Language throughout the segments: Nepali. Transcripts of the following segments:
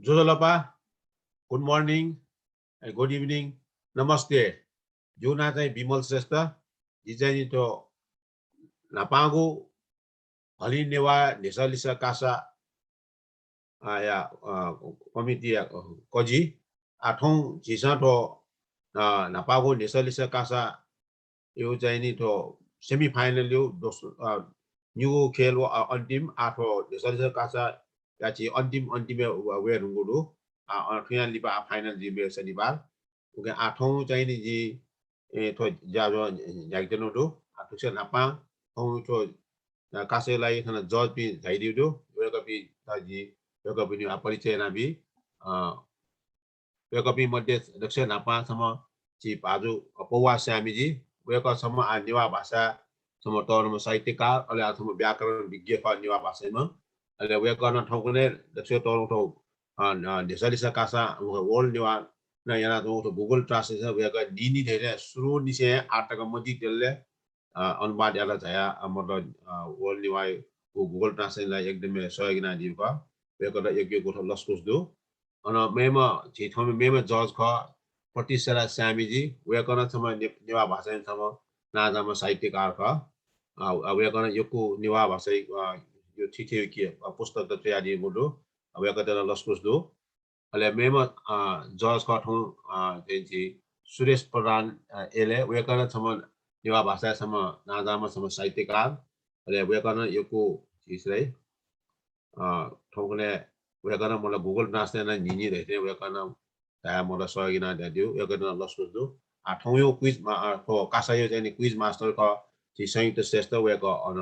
Josolapa, good morning, good evening, namaste. Juna चाहिँ विमल श्रेष्ठ जी चाहिँ त्यो नापागो हलि नेवा नेसलिसा कासा या कमिटी कजी आठौं झिसा ठो नापागो नेसलिसा कासा यो चाहिँ नि ठो सेमिफाइनल यो न्यू खेल अन्तिम आठो नेसलिसा कासा या चाहिँ अन्तिम वे रुंगुडु फिनाल लिपा फाइनल जिबे शनिबार ओके आठौं चाहिँ नि जी थो जाजो जागजनो आठुसे नापा थौ थो कासेलाई खाना जज पि झाइदिउ वेकपि ताजी वेकपि परिचय नाबी वेकपि मध्ये दक्ष नापा सम ची पाजु पौवा श्यामीजी वेक सम नेवा भाषा सम तौरमा साहित्यकार अले अथवा व्याकरण विज्ञ का नेवा भाषामा अले वेक न ठौकुने दक्ष तौर ठौ देशलिसा कासा वर्ल्ड नेवा न yana तो गूगल ट्रान्सलेसन वेक निनी धेरै सुरु निसे आटक मदि तेलले अनुवाद याला जया मतलब वर्ल्ड नेवा गूगल ट्रान्सलेसनलाई एकदमै सहयोग ना दिउका वेक एक गोठो लस्कुस दु अन मेमा छिथौमे मेमा जज ख प्रतिशरा श्यामीजी वेकन सम नेवा भाषा सम नाजामा साहित्यकार ख वेकन यको नेवा भाषा यो छिथे के पुस्तक त तयारी गुडो वेकन लस्कुस दु अले मेमा जज ख ठौ चाहिँ सुरेश प्रधान एले वेकन सम नेवा भाषा सम नाजामा सम साहित्यकार अले वेकन यको छिसरै ठौकने वेकन मलाई गूगल ट्रान्सलेसन निनी रहते वेकन ताया मलाई सहयोग ना दियो वेकन लस्कुस दु आठौं यो क्विज को कासायो चाहिँ क्विज मास्टर का चाहिँ संयुक्त श्रेष्ठ वेक अन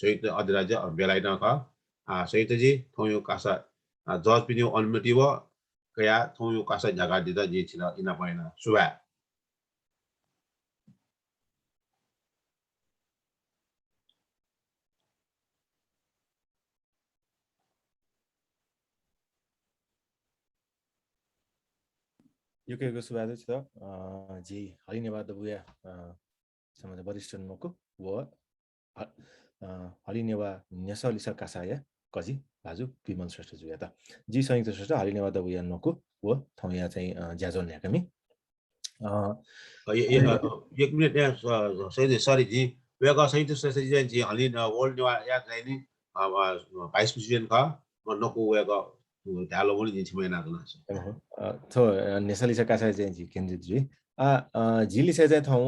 संयुक्त अधिराज्य बेलाइना का संयुक्त जी थौ यो कासा जज पनि अनुमति व कया थौ यो कासा जगा दिदा जे छिना इना पाइना सुबा यो के सुबादु छ जी हरिनेवाद बुया समाज वरिष्ठ नको व हरिनेवा नेसलिसा कासाया कजी बाजु विमल श्रेष्ठ जुया त जी संयुक्त श्रेष्ठ हरिनेवाद बुया नको व थौया चाहिँ ज्याजोन न्याकमी एक मिनट यहाँ सरी जी वेका संयुक्त श्रेष्ठ जी जी हलि वर्ल्ड नेवा या चाहिँ नि भाइस प्रेसिडेन्ट का नको वेका ढालो पनि जिन्छ महिना थो नेसलिसा कासा चाहिँ जी केन्द्रित जी झिलिसे चाहिँ थौ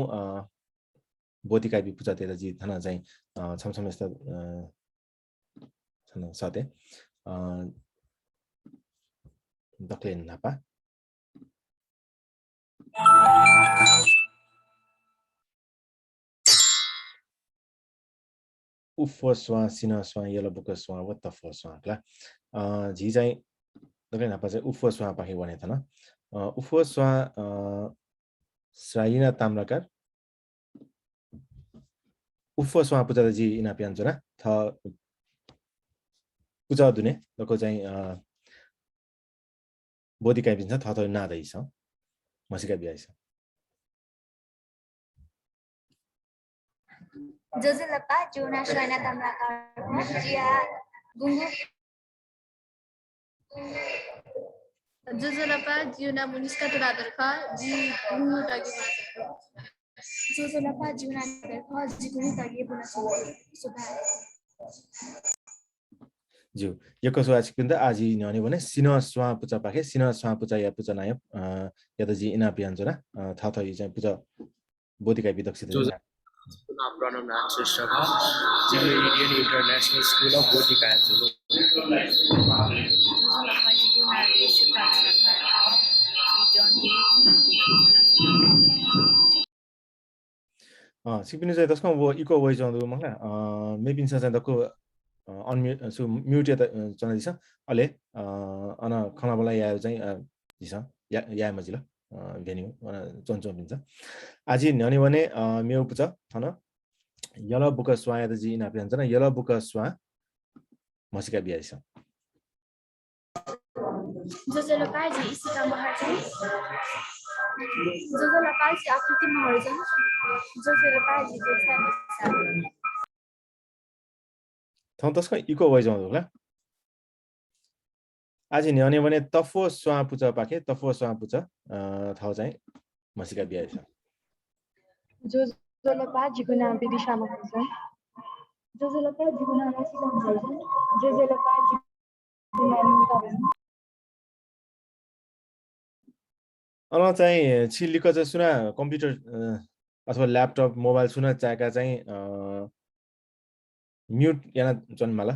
बोतिका पूजा तेरा जी थना चाहिँ छमछम यस्ता छन साथे दक्ले नापा उफो स्वा सिना स्वा यलो बुक स्वा what the fuck स्वा ला जी चाहिँ दक्ले नापा चाहिँ उफो स्वा पाखे भने थना उफो स्वा श्राइना ताम्राकार उफो स्वा पूजा जी इना प्यान्चना थ पूजा दुने दको चाहिँ बोधिका बिन्छ थ थ नादै छ मसिका बियाइछ जोजलपा जोना श्राइना ताम्राकार जिया गुंगु जोजलपा जिउना मुनिस्का तुरादर ख जी गुंगु तागी जोजलपा जिउना तादर ख जी गुंगु तागी बुना सुभा जो यको सुवाच किन्द आजि न्याउने भने सिन स्वा पुचा पाखे सिन स्वा पुचा या पुचा नाय यता जी इना पियान्जना थ थ यो चाहिँ पुचा बोधिका विदक्षित प्रणव नाथ श्रेष्ठ जिल्ला इन्डियन इन्टरनेशनल स्कुल अफ बोटिका जुलु सिपिनु चाहिँ त्यसको वो इको वइ जाउँदो मखला मेपिन चाहिँ दको अनम्युट सो म्युट यता चनादिस अले अन खनाबला या चाहिँ दिस या मजिला भेन्यु चन्चो पिन्छ आजि न्याउने भने मेउ पुछ थन यलो बुक स्वा या जी इना पिन्छ न यलो बुक स्वा मसिका बियाइछ जोजलपा जी इसिका महर्जन जोजलपा जी आकृति महर्जन जोजलपा जी देवता थन त्यसको इको वइ जाउँदो होला आज न्याउने भने तफो स्वापुच पाखे तफो स्वापुच थाउ चाहिँ मसिका बिया छ जो जलपा जिगुना विदिशामा हुन्छ जो जलपा जिगुना राशिमा हुन्छ जो जलपा जिगुना हुन्छ अन चाहिँ छिलिको चाहिँ सुना कम्प्युटर अथवा ल्यापटप मोबाइल सुना चाहेका चाहिँ म्युट याना जन्माला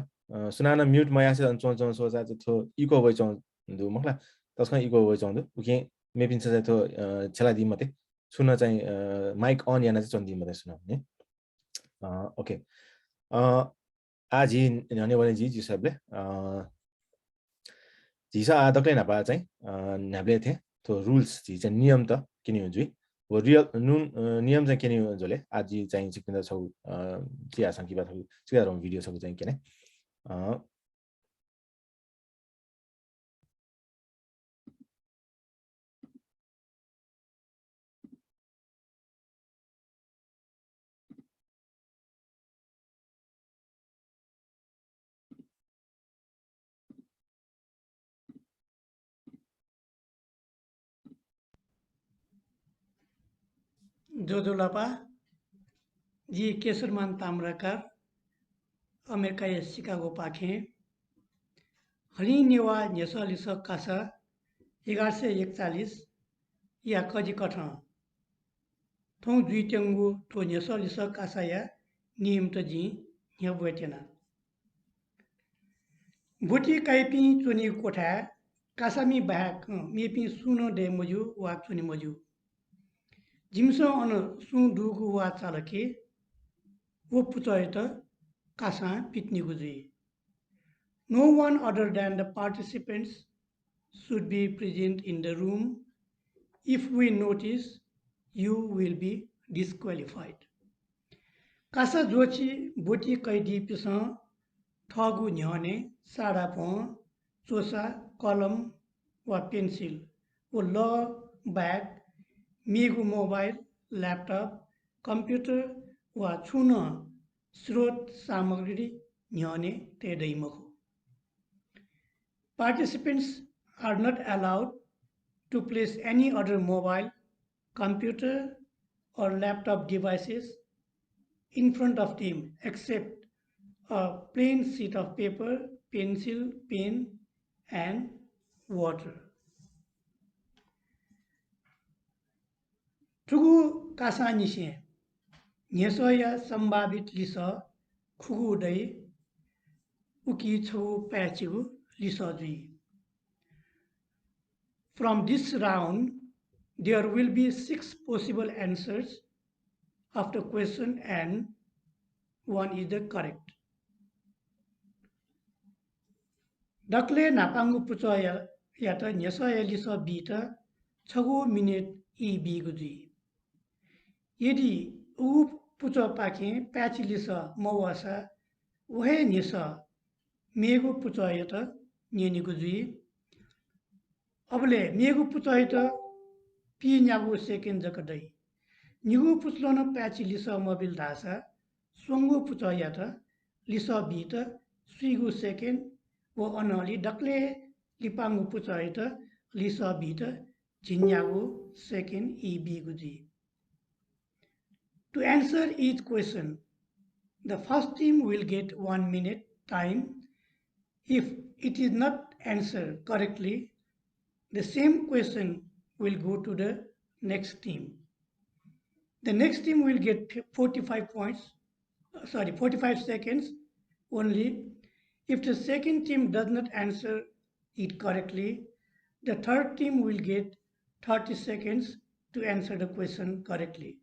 सुनाना म्युट मया से चों सोचा थो इको वइ चों दु मखला तस्का इको वइ चों दु उके मेपिन चाहिँ थो छला दि मते सुना चाहिँ माइक अन याना चाहिँ चों दि मते सुना ने ओके आज न्याउने भने जी सबले जिसा आदकले नापा चाहिँ न्याब्ले थे तो रुल्स चाहिँ नियम त किनि हुन्छ वो रियल नुन नियम चाहिँ किनि जले आज चाहिँ सिक्किँदा छौ चिया संकी बात हो चिया रम भिडियो सब चाहिँ किने जोजोलापा जी केशरमान ताम्राकार अमेरिका शिकागो पाखे हनी नेवा नेसलिस कासा 1141 या कजी कठा थों द्वित्यंगु तो नेसलिस कासा या नियम त जी या बुएटेना बुटी काइपी चुनी कोठा कासामी बाहक मेपी सुनो दे मजु वा चुनी मजु जिमसो अन सु दुगु वा चालके वो पुचयत कासा पिटनी गुजी No one other than the participants should be present in the room. If we notice, you will be disqualified. Kasa jochi boti kaidi pisa thagu nyane sada po chosa column wa pencil wo law bag migu mobile laptop computer wa chuna स्रोत सामग्री nyane te daimako. Participants are not allowed to place any other mobile, computer, or laptop devices in front of them except a plain sheet of paper, pencil, pen, and water. Tugu kasanishe nyesoya sambabit lisa khugu dai uki chu pachigu lisodri. From this round, there will be 6 possible answers of the question and one is the correct. Dakle napangu pucho yata nyesoya liso bita chagu minute e bigudi. Yedi u pucho pake pachi lisa mawasa uhe nyesa mego pucho yata nyeni gudi. अबले मेगु पुचै त पी न्यागु सेकेन्ड जकदै निगु पुचलो न प्याची लिस मोबिल धासा सोंगु पुचया त लिस बी त सुइगु सेकेन्ड वो अनली डक्ले लिपांगु पुचै त लिस बी त जिन्यागु सेकेन्ड ई बी गुजी. To answer each question, the first team will get 1 minute time. If it is not answered correctly, the same question will go to the next team. The next team will get 45 seconds only. If the second team does not answer it correctly, the third team will get 30 seconds to answer the question correctly.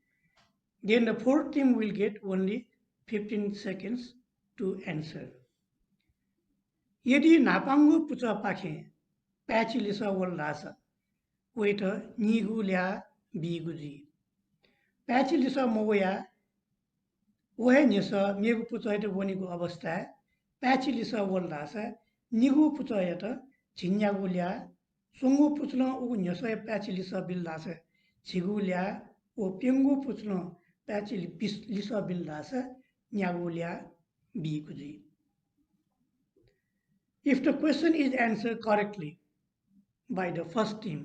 Then the fourth team will get only 15 seconds to answer. यदि नापांगु पुचा पाखे प्याची लिसा वल लासा वेट निगु ल्या बिगुजी प्याची लिसा मोया वहे निसा मेगु पुचायत वनिगु अवस्था प्याची लिसा वल लासा निगु पुचायत झिन्यागु ल्या सुंगु पुचलो उ निसा प्याची लिसा बिल लासा झिगु ल्या ओ पेंगु पुचलो प्याची लिसा बिल लासा न्यागु ल्या बिगुजी. If the question is answered correctly by the first team,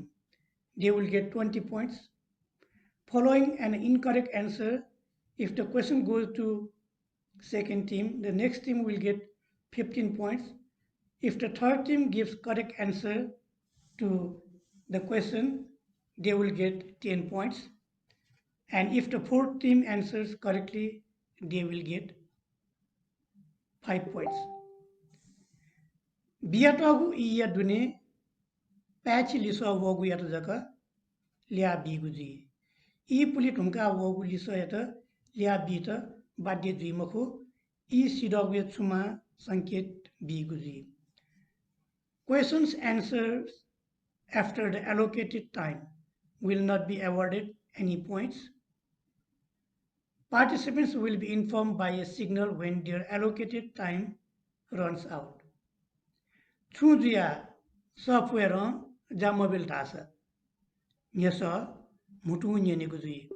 they will get 20 points. Following an incorrect answer, if the question goes to second team, the next team will get 15 points. If the third team gives correct answer to the question, they will get 10 points. And if the fourth team answers correctly, they will get 5 points. Biatagu iya dune patch liso wogu yata jaka lia biguji. I puli tumka wogu liso yata lia bita badye dwimako I sidogwe tsuma sanket biguji. Questions answers after the allocated time will not be awarded any points. Participants will be informed by a signal when their allocated time runs out. Chudia software jamobil tasa. Nyasa mutu nyeneguzui.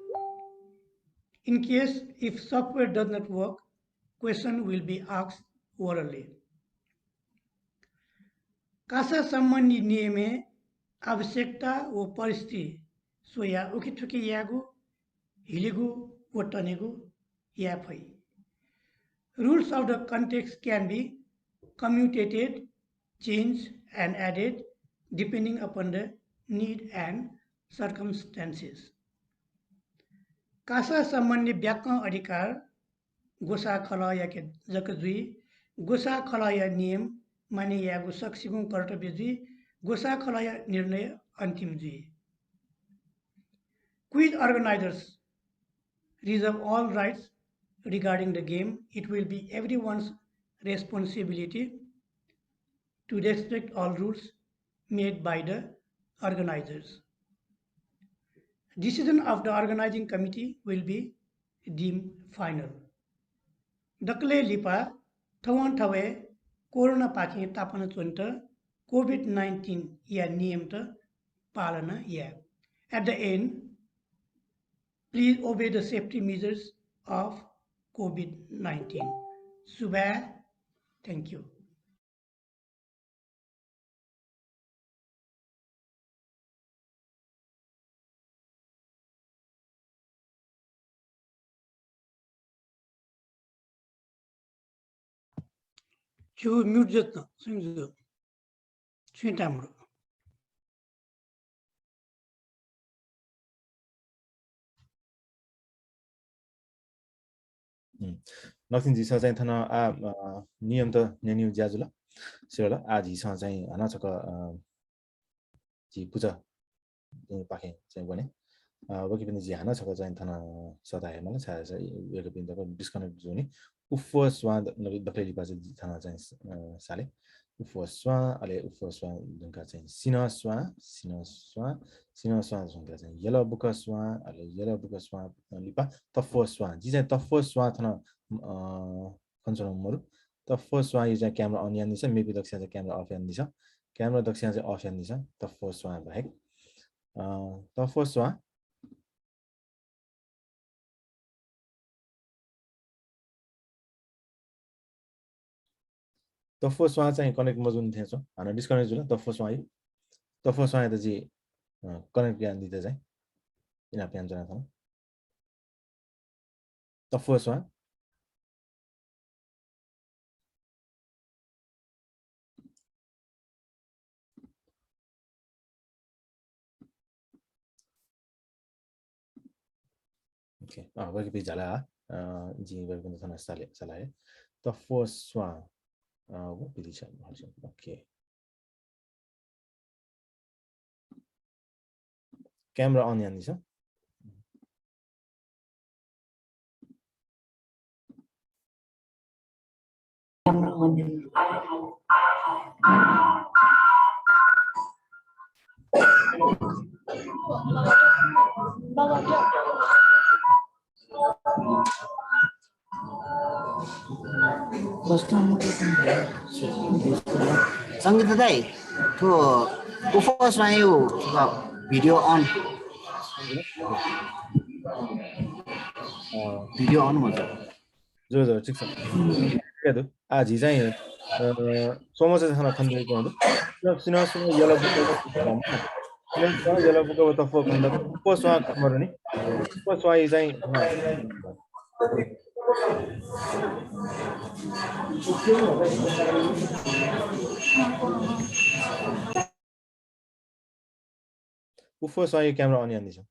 In case if software does not work, question will be asked orally. Kasa सम्बन्धी नियमे आवश्यकता व परिस्थिति सोया उकिथुकी यागु हिलिगु व टनेगु या फै. Rules of the context can be commutated, changed and added depending upon the need and circumstances. Kasa सम्बन्धी व्याकरण अधिकार गोसा खलाया के जकजुई गोसा खलाया नियम माने यागु सक्सिगुं कर्तव्य जी गोसा खलाया निर्णय अन्तिम जी. Quiz organizers reserve all rights regarding the game. It will be everyone's responsibility to respect all rules made by the organizers. Decision of the organizing committee will be deemed final. Dakle lipa tawan tawe corona paki tapana chunta COVID-19 ya niyam ta palana ya. At the end, please obey the safety measures of COVID-19. Subha, thank you. Chu mute jatna, singzu. Chintamro. नक्सिन जिसा चाहिँ थन नियम त नेन्यु ज्याजुला सिरला आ जिसा चाहिँ हना छक जी पूजा पाखे चाहिँ बने वकि पनि जी हना छक चाहिँ थन सदाय मलाई छाया चाहिँ वेक पनि त डिस्कनेक्ट जोनी उफ स्वा दखले लिपा चाहिँ थन चाहिँ साले उफ स्वा अले उफ स्वा जुनका चाहिँ सिना स्वा जुनका चाहिँ येलो बुक स्वा अले येलो बुक स्वा लिपा तफो स्वा जी चाहिँ तफो स्वा थन कन्सोल मरु तफो स्वा यो चाहिँ क्यामेरा अन यान्दिछ मेबी दक्ष्या चाहिँ क्यामेरा अफ यान्दिछ क्यामेरा दक्ष्या चाहिँ अफ यान्दिछ तफो स्वा बाहेक तफो स्वा तफो स्वा चाहिँ कनेक्ट मजुन थिएछ हैन डिस्कनेक्ट जुल तफो स्वा त जी कनेक्ट यान दिते चाहिँ इन आप यान जना थन तफो स्वा ओके वकि पे जाला जी वकि पनि थन साले तफो स्वा वो पिलिसन ओके क्यामेरा अन यान्दिछ संगीत दाइ तो उफोसमा यो भिडियो अन हुन्छ जो ठिक छ के दु आज चाहिँ 소모세 하나 컨데 정도 시나스는 열어보고 시나스는 열어보고 더 포칸다 포스와 카머니 포스와 이자인 하나 우포스와 이 카메라 온이 안 되죠.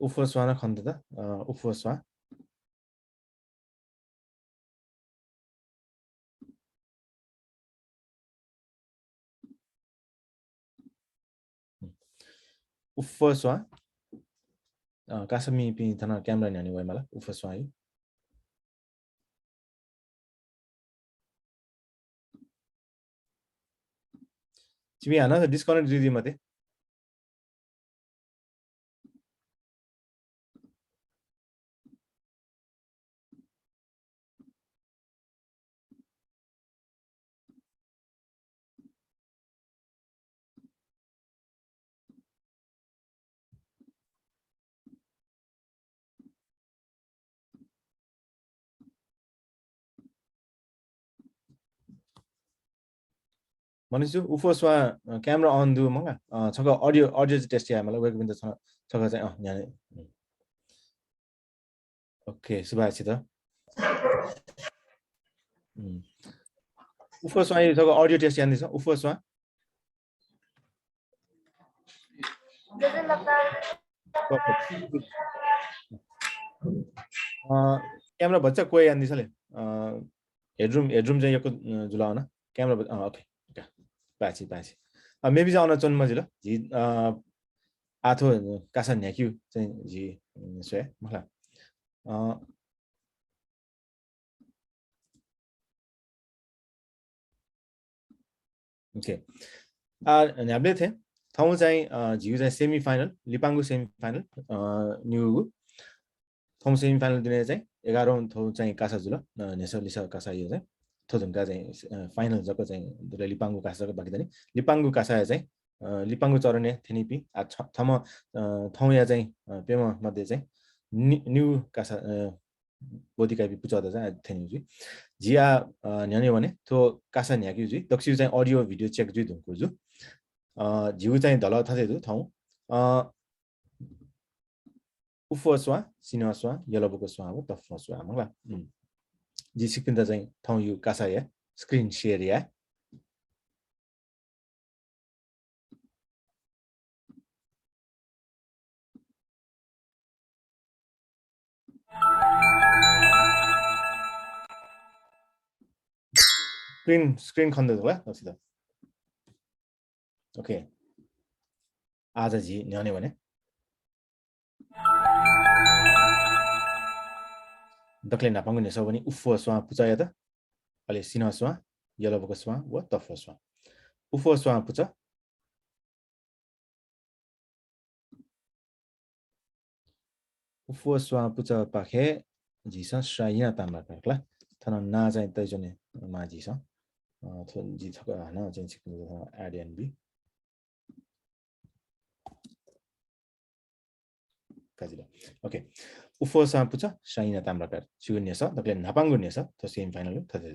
우포스와나 컨데다 우포스와 우포스와 가스미 피 타나 카메라 냐니 와이말라 우포스와 이 지미 하나 디스커넥트 주디 마테 मनिसु उफोसवा क्यामेरा अन दु मंगा छको ऑडियो टेस्ट या मलाई वेक बिन्द छको चाहिँ यहाँ ओके सुभाषी त उफोसवा छको ऑडियो टेस्ट यान्दिछ उफोसवा क्यामेरा बच्चा कोही यान्दिछले हेडरूम चाहिँ यको जुलाउन क्यामेरा ओके पाछि मेबी चाहिँ अनचन मजिलो जी आथो कासा न्याक्यु चाहिँ जी सोया मलाई ओके न्याब्ले थे ठाउँ चाहिँ जिउ चाहिँ सेमिफाइनल लिपाङ्गु सेमिफाइनल न्युगु ठाउँ सेमिफाइनल दिने चाहिँ 11औं ठाउँ चाहिँ कासा जुल नेसो लिसा कासा यो चाहिँ थोजंका चाहिँ फाइनल जको चाहिँ लिपाङ्गु कासाको बाकी पनि लिपाङ्गु कासा चाहिँ लिपाङ्गु चरने थेनिपी थम ठाउँ या चाहिँ पेम मध्ये चाहिँ न्यू कासा बोधिकापि पुचदा चाहिँ थेनिजु जिया न्याने भने थो कासा न्याक्यु जु दक्षिण चाहिँ अडियो भिडियो चेक जु दुको जु जिउ चाहिँ दल थथे दु ठाउँ उफोस्वा सिनस्वा यलबुको स्वा हो तफस्वा मंगला जी सिकिन्दा चाहिँ ठाउँ यो कासा या स्क्रिन शेयर या स्क्रिन खन्दै होला नसिदा ओके आज जी न्याउने भने दक्ले नापाङ्गु नेसो भने उफो स्वा पुचा या त अले सिना स्वा यलबको स्वा व तफो स्वा उफो स्वा पुचा उफो स्वा पुचा पाखे जिसा शाइना तामा करला थन ना चाहिँ तैजने मा जिसा थन जी थक हना चाहिँ सिक्नु एड एन्ड बी काजिला ओके उफो स्वा पुचा शाइना तामा कर सुगुन्नेस दक्ले नापाङ्गु नेस त सेमी फाइनल थथे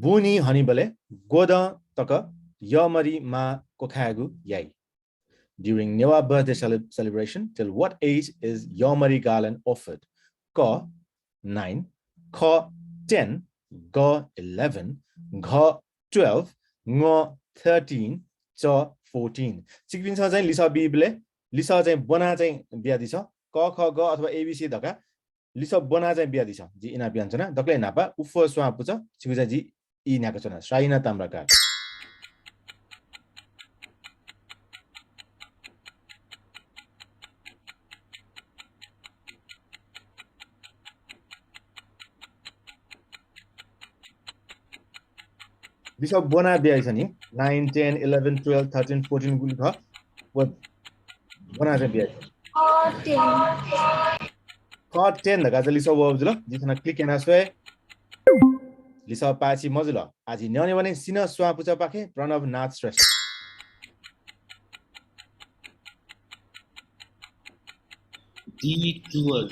बुनी हनीबले गोद तक यमरी मा कोखागु याई during Newah birthday celebration till what age is yomari garland offered ka 9 kha 10 ga 11 gha 12 ngo 13 cha 14 सिक्पिन्छ चाहिँ लिसा बिबले लिसा चाहिँ बना चाहिँ बिया दिछ क ख ग अथवा एबीसी धका लिसा बना चाहिँ बिया दिछ जी इना बियान्छना दक्ले नापा उफो स्वा पुछ सिकुजा जी इ न्याको छना साइना ताम्राका दिशा बना बिया छ नि 9 10 11 12 13 14 गुल ख 원아 좀 비야.10. 컷 10 daga jali so wo jlo jisna click na swe lisa pachi mojulo aji nyone wane sina swa pucha pakhe pranav nath stress D12.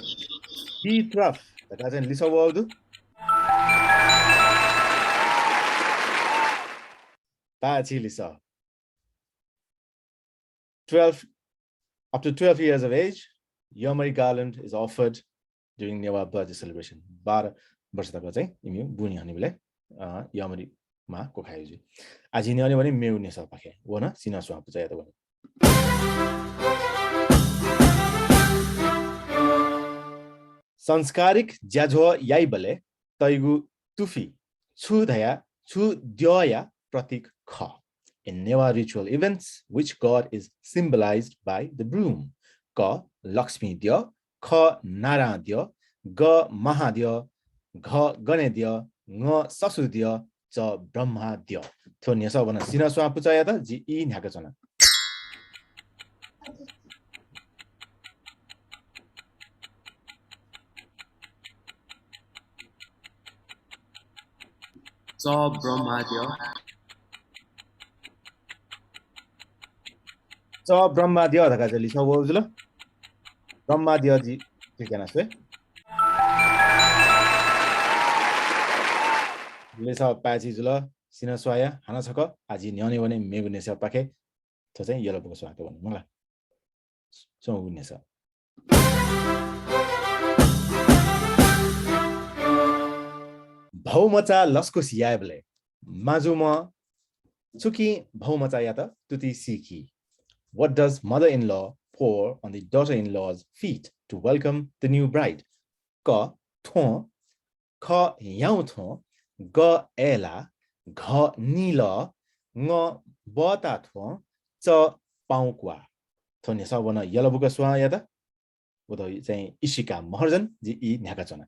D12 daga jan lisa wo du pachi lisa 12 up to 12 years of age Yomari garland is offered during Newah birthday celebration 12 वर्षको चाहिँ इमि बुनी हने बेला Yomari मा को खाइजु आजि न्याउने भने मेउ नेसा पाखे वो न सिना सुवा पुचा यात भने संस्कारिक ज्याझो याइ बले तैगु तुफी छु धया छु द्यया प्रतीक ख in Newah ritual events which god is symbolized by the broom ka Lakshmi dya kha Nara dya ga Mahadya gha Ganedya nga Sasudya cha Brahma dya to nyasa bana sina swa pucha ya ta ji I nyaka chana Sa Brahmadya. cha Brahma dya daga jali sa wo jula Brahma dya ji ke kana swe लेसा पाची जुल सिना स्वाया हाना छक आजि न्याउने भने मेगु नेसा पाखे त चाहिँ यलो बको स्वाके भन्नु मलाई सो नेसा भौमचा लस्कुस याबले माजुमा चुकी भौमचा या त तुति सिकी what does mother-in-law pour on the daughter-in-law's feet to welcome the new bride ka thon kha yaउ thon ga ela gha nila nga bata thon cha paukwa thon ne sabana yala buka swa ya ta वो त चाहिँ इशिका महर्जन जी इ न्याका चना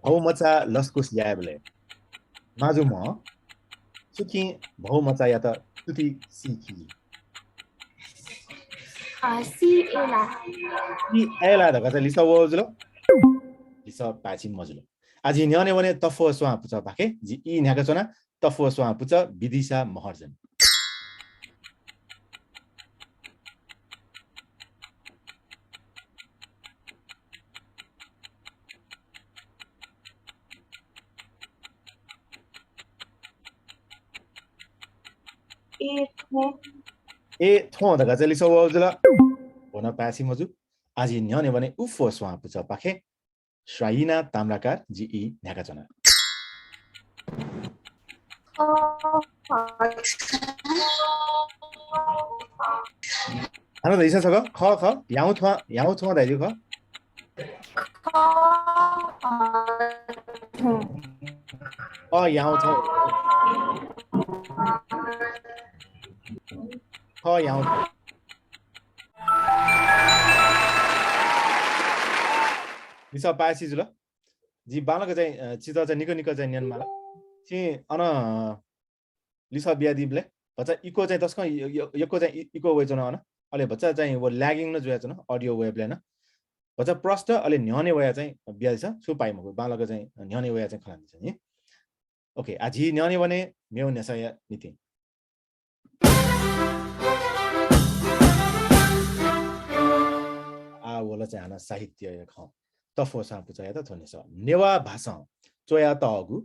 भौमचा लस्कुस याबले माजु म सुकी भौमचा या त तुति सिकी सी एला इ एला दगा चाहिँ लिसा वजुलो लिसा पाचिन मजुलो आजि न्याने भने तफो स्वा पुचा पाखे जी इ न्याका चना तफो स्वा पुचा विदिशा महर्जन ए थो दगा चाहिँ लिसा वजुलो होना पासी मजु आजि न्याने भने उफो स्वा पुचा पाखे श्राइना ताम्राकार जी इ न्याका चना हाना दैसा छक ख ख याउ थवा दाइजु ख अ याउ छ ख याउ लिसा पासी जुल जी बालक चाहिँ चिता चाहिँ निको निको चाहिँ न्यान माला छि अन लिसा बियादिबले बच्चा इको चाहिँ तस्क यको चाहिँ इको वे जन अन अले बच्चा चाहिँ वो ल्यागिङ न जुया जन अडियो वेब लेन बच्चा प्रष्ट अले न्याने वया चाहिँ बियादि छ सु पाइ मको बालक चाहिँ न्याने वया चाहिँ खलान छ नि ओके आजि न्याने भने मेउ नेसाया निति आ वला चाहिँ हाना साहित्य ख तफो सापुचा या त थोने छ नेवा भाषा चोया तगु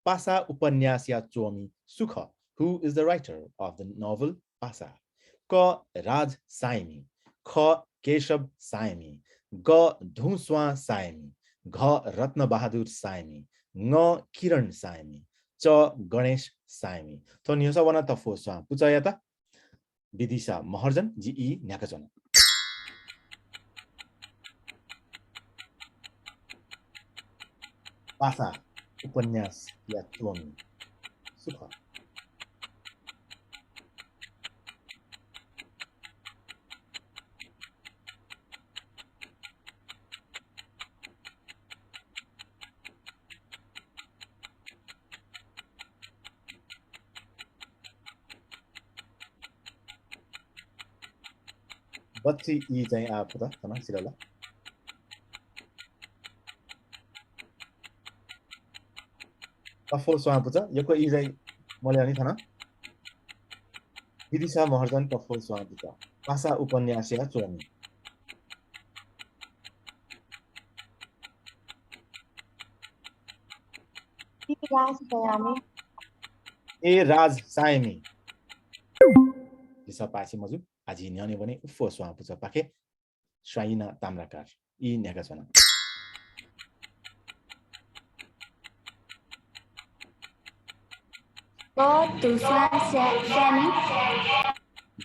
पासा उपन्यास या चोमी सुख who is the writer of the novel Pasa क राज साइमी ख केशव साइमी ग धुस्वा साइमी घ रत्न बहादुर साइमी ng किरण साइमी च गणेश साइमी तो नियसा वना तफो स्वा पुचा या त विदिशा महर्जन जी इ न्याका चना पासा उपन्यास या चोमी सुख बच्ची ई चाहिँ आफू त थना सिरला कफो स्वाप छ यको ई चाहिँ मैले अनि थना विदिशा महर्जन कफो स्वाप छ भाषा उपन्यास या चोनी ए राज सायमी लिसा पासी मजु आजि न्याउने भने उफो स्वाप छ पाखे स्वाइना ताम्राकार ई न्याका छन्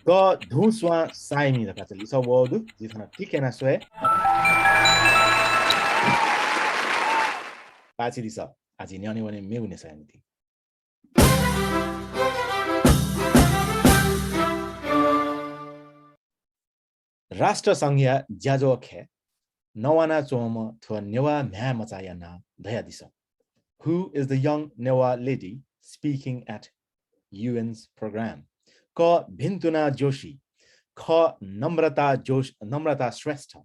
ग धुस्वा सायमी दका छ लिसा वदु जिथना टिकेना सोए पाछि लिसा आजि न्याउने भने मेगुने सायमी राष्ट्र संघीय ज्याजोखे नवाना चोम थो नेवा म्या मचायाना धया this Who is the young Newah lady speaking at UN's program? Ka Bhintuna Joshi, Kha Namrata Shrestha,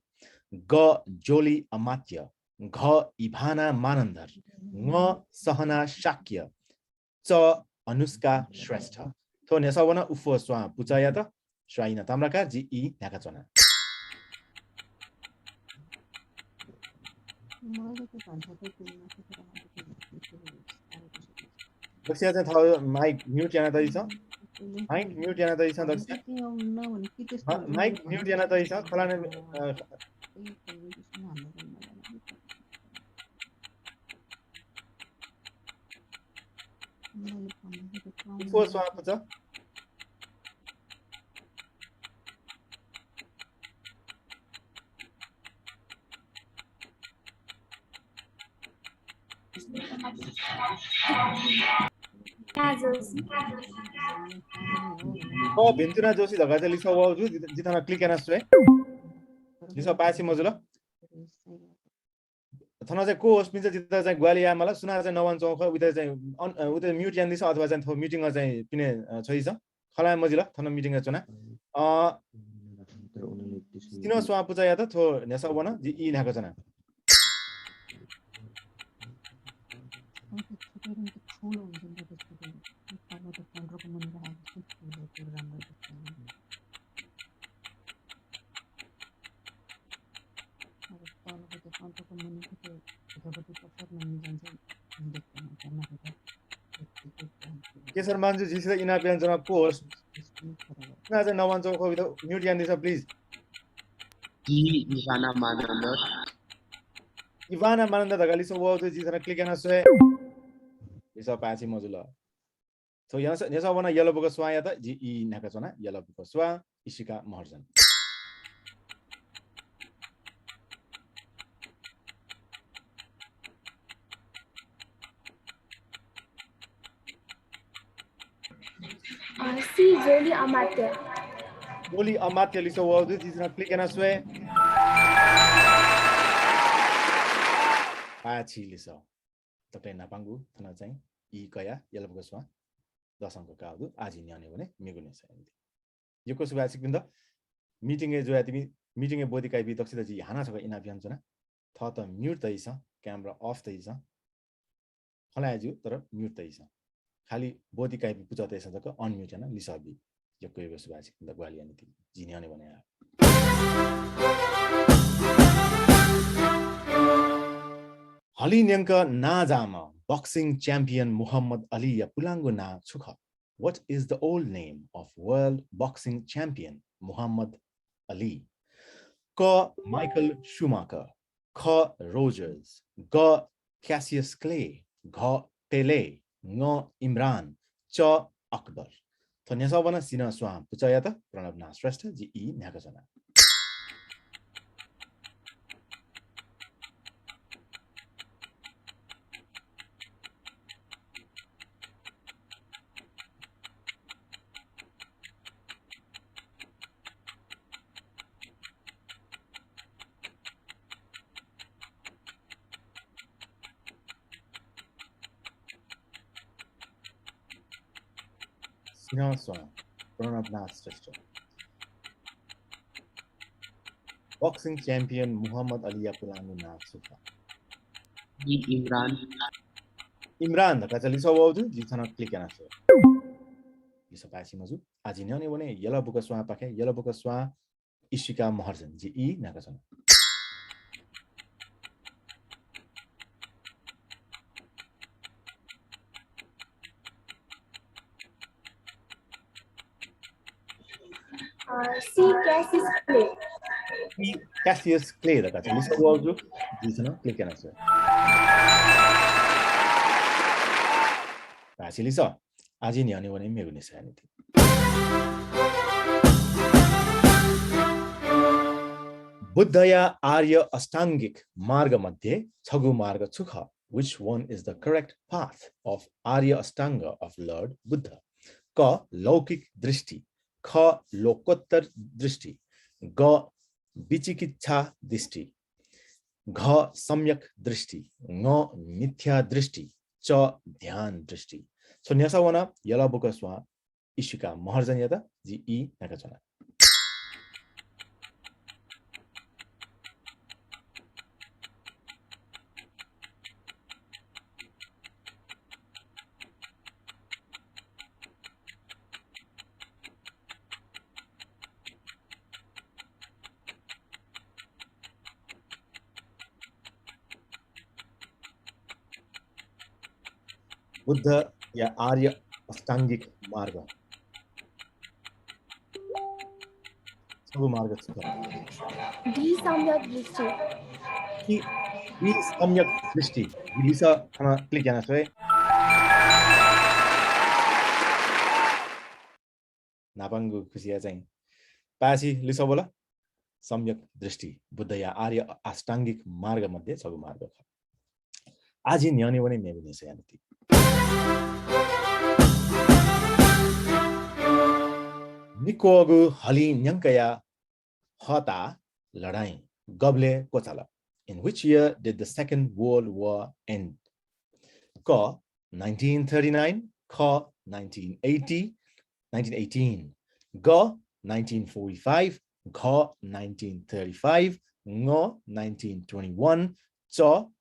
Ga Joli Amatya, Gha Ibhana Manandar, Nga Sahana Shakya, Cha Anuska Shrestha. Tho nesawana ufo swa puchayata Shraina Tamraka ji I Nakachona. दक्षिया चाहिँ थाहा माइक म्युट याना तै छ माइक म्युट याना तै छ दक्षिया माइक म्युट याना तै छ खलाने उफो स्वाप छ Oh, Bintuna Joshi the gaza lisa wa ju jitana click yana swe lisa paisi mojula thana चाहिँ को होस्ट मिन्छ जित्दा चाहिँ ग्वाली आमाला सुना चाहिँ नवन चौख उता चाहिँ उता म्युट यान दिस अथवा चाहिँ थो मिटिङ चाहिँ पिने छै छ खला मजिला थना मिटिङ चुना किन स्वा पुजा या त थो नेसा बना जी इ नाको जना केसर मान्जु जिसले इना प्यान जना को होस्ट ना चाहिँ नवन चौख उता म्युट यान this please Ivana Mananda the Galisa was the Jizana click and a sway. It's a passy mozula. So, yes, I want a yellow book of Swayata, G.E. Nakasona, yellow book of Swa, Ishika Morgan. See Joli Amatya. Joli Amatya Lisa was the Jizana click and a sway. Pachi Lisa. तपाईं नापांगु थना चाहिँ ई कया यलबको स्वा दशंको काउदु आजि न्याउने भने मेगुने छैन यो को सुभासिक बिन्द मिटिङ ए जोया तिमी मिटिङ ए बोदी काइबी दक्षिता जी हाना छ इना व्यञ्जना थ त म्युट दैछ क्यामेरा अफ दैछ खलाजु तर म्युट दैछ खाली बोदी काइबी पुजा दैछ तक अनम्युट हैन लिसबी यो को सुभासिक बिन्द ग्वाली अनि तिमी जी न्याउने भने Hali Nyanka Nazama, boxing champion Muhammad Ali Pulango na Chukha. What is the old name of world boxing champion Muhammad Ali? Ka Michael Schumacher, Ka Rogers, Ga Cassius Clay, Ga Pele, Nga Imran, Cha Akbar. Thanyasavana Sina Swam, Puchayata, Pranab Nasresta, G.E. Nakazana. Sinaswa, Pranab Nasresta. boxing champion Muhammad Ali Yakulangu Natsuka. Imran. Imran da kaca liso waudu jithana click ana so. Liso paisi maju. Aji ne भने yellow book swa pake yellow book swa Ishika Maharjan ji e naka chana. C. Cassius Clay. Cassius Clay da kaca liso waudu jithana click ana so. Paisi liso. Aji ne भने मेरो निशानी थियो. बुद्धया आर्य अष्टाङ्गिक मार्ग मध्ये छगु मार्ग छुख. Which one is the correct path of Arya Ashtanga of Lord Buddha? क लौकिक दृष्टि, ख लोकोत्तर दृष्टि, ग विचिकित्सा दृष्टि, घ सम्यक दृष्टि, ङ मिथ्या दृष्टि, च ध्यान दृष्टि. So न्यासा वना यला बुकस्वा इशुका महर्जन यता जी ई नकचना. बुद्ध या आर्य अष्टाङ्गिक मार्ग सब मार्ग छ. D. सम्यक दृष्टि. कि बी सम्यक दृष्टि लिसा खाना क्लिक गर्न छ है. नापाङ्गु खुसिया चाहिँ पासी लिसा बोला सम्यक दृष्टि बुद्ध या आर्य अष्टाङ्गिक मार्ग मध्ये सब मार्ग छ. आजि न्याउने भने मेबुने छ यानी. निकोगु हली न्यङ्कया हता लडाई गब्ले कोचाला. In which year did the Second World War end? क 1939, ख 1918, ग 1945, घ 1935, ङ 1921, च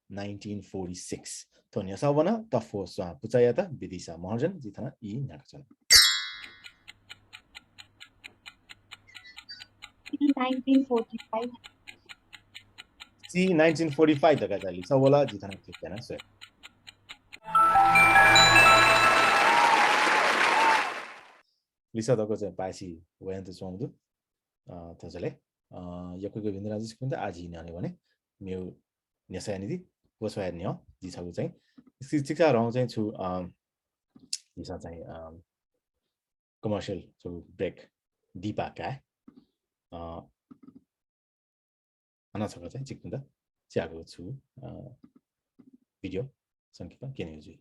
1946. तो न्यासा वना तफो स्वा पुचाया त विदिशा महर्जन जितना ई नाकचन. C. 1945. C 1945 तक जाली सवाला जितना क्लिक करना सो. लिसा दको चाहिँ पासी वयन्त सोंगदु तजले यकोको बिन्दराज सिकुन्त आजि न्याउने भने मेउ न्यासानिदि वसवाय न्यो जिछगु चाहिँ शिक्षा रौ चाहिँ छु लिसा चाहिँ कमर्शियल सो ब्रेक दीपा का अनाछको चाहिँ चिक्कुन्त च्याको छु भिडियो संकेत केने जुई.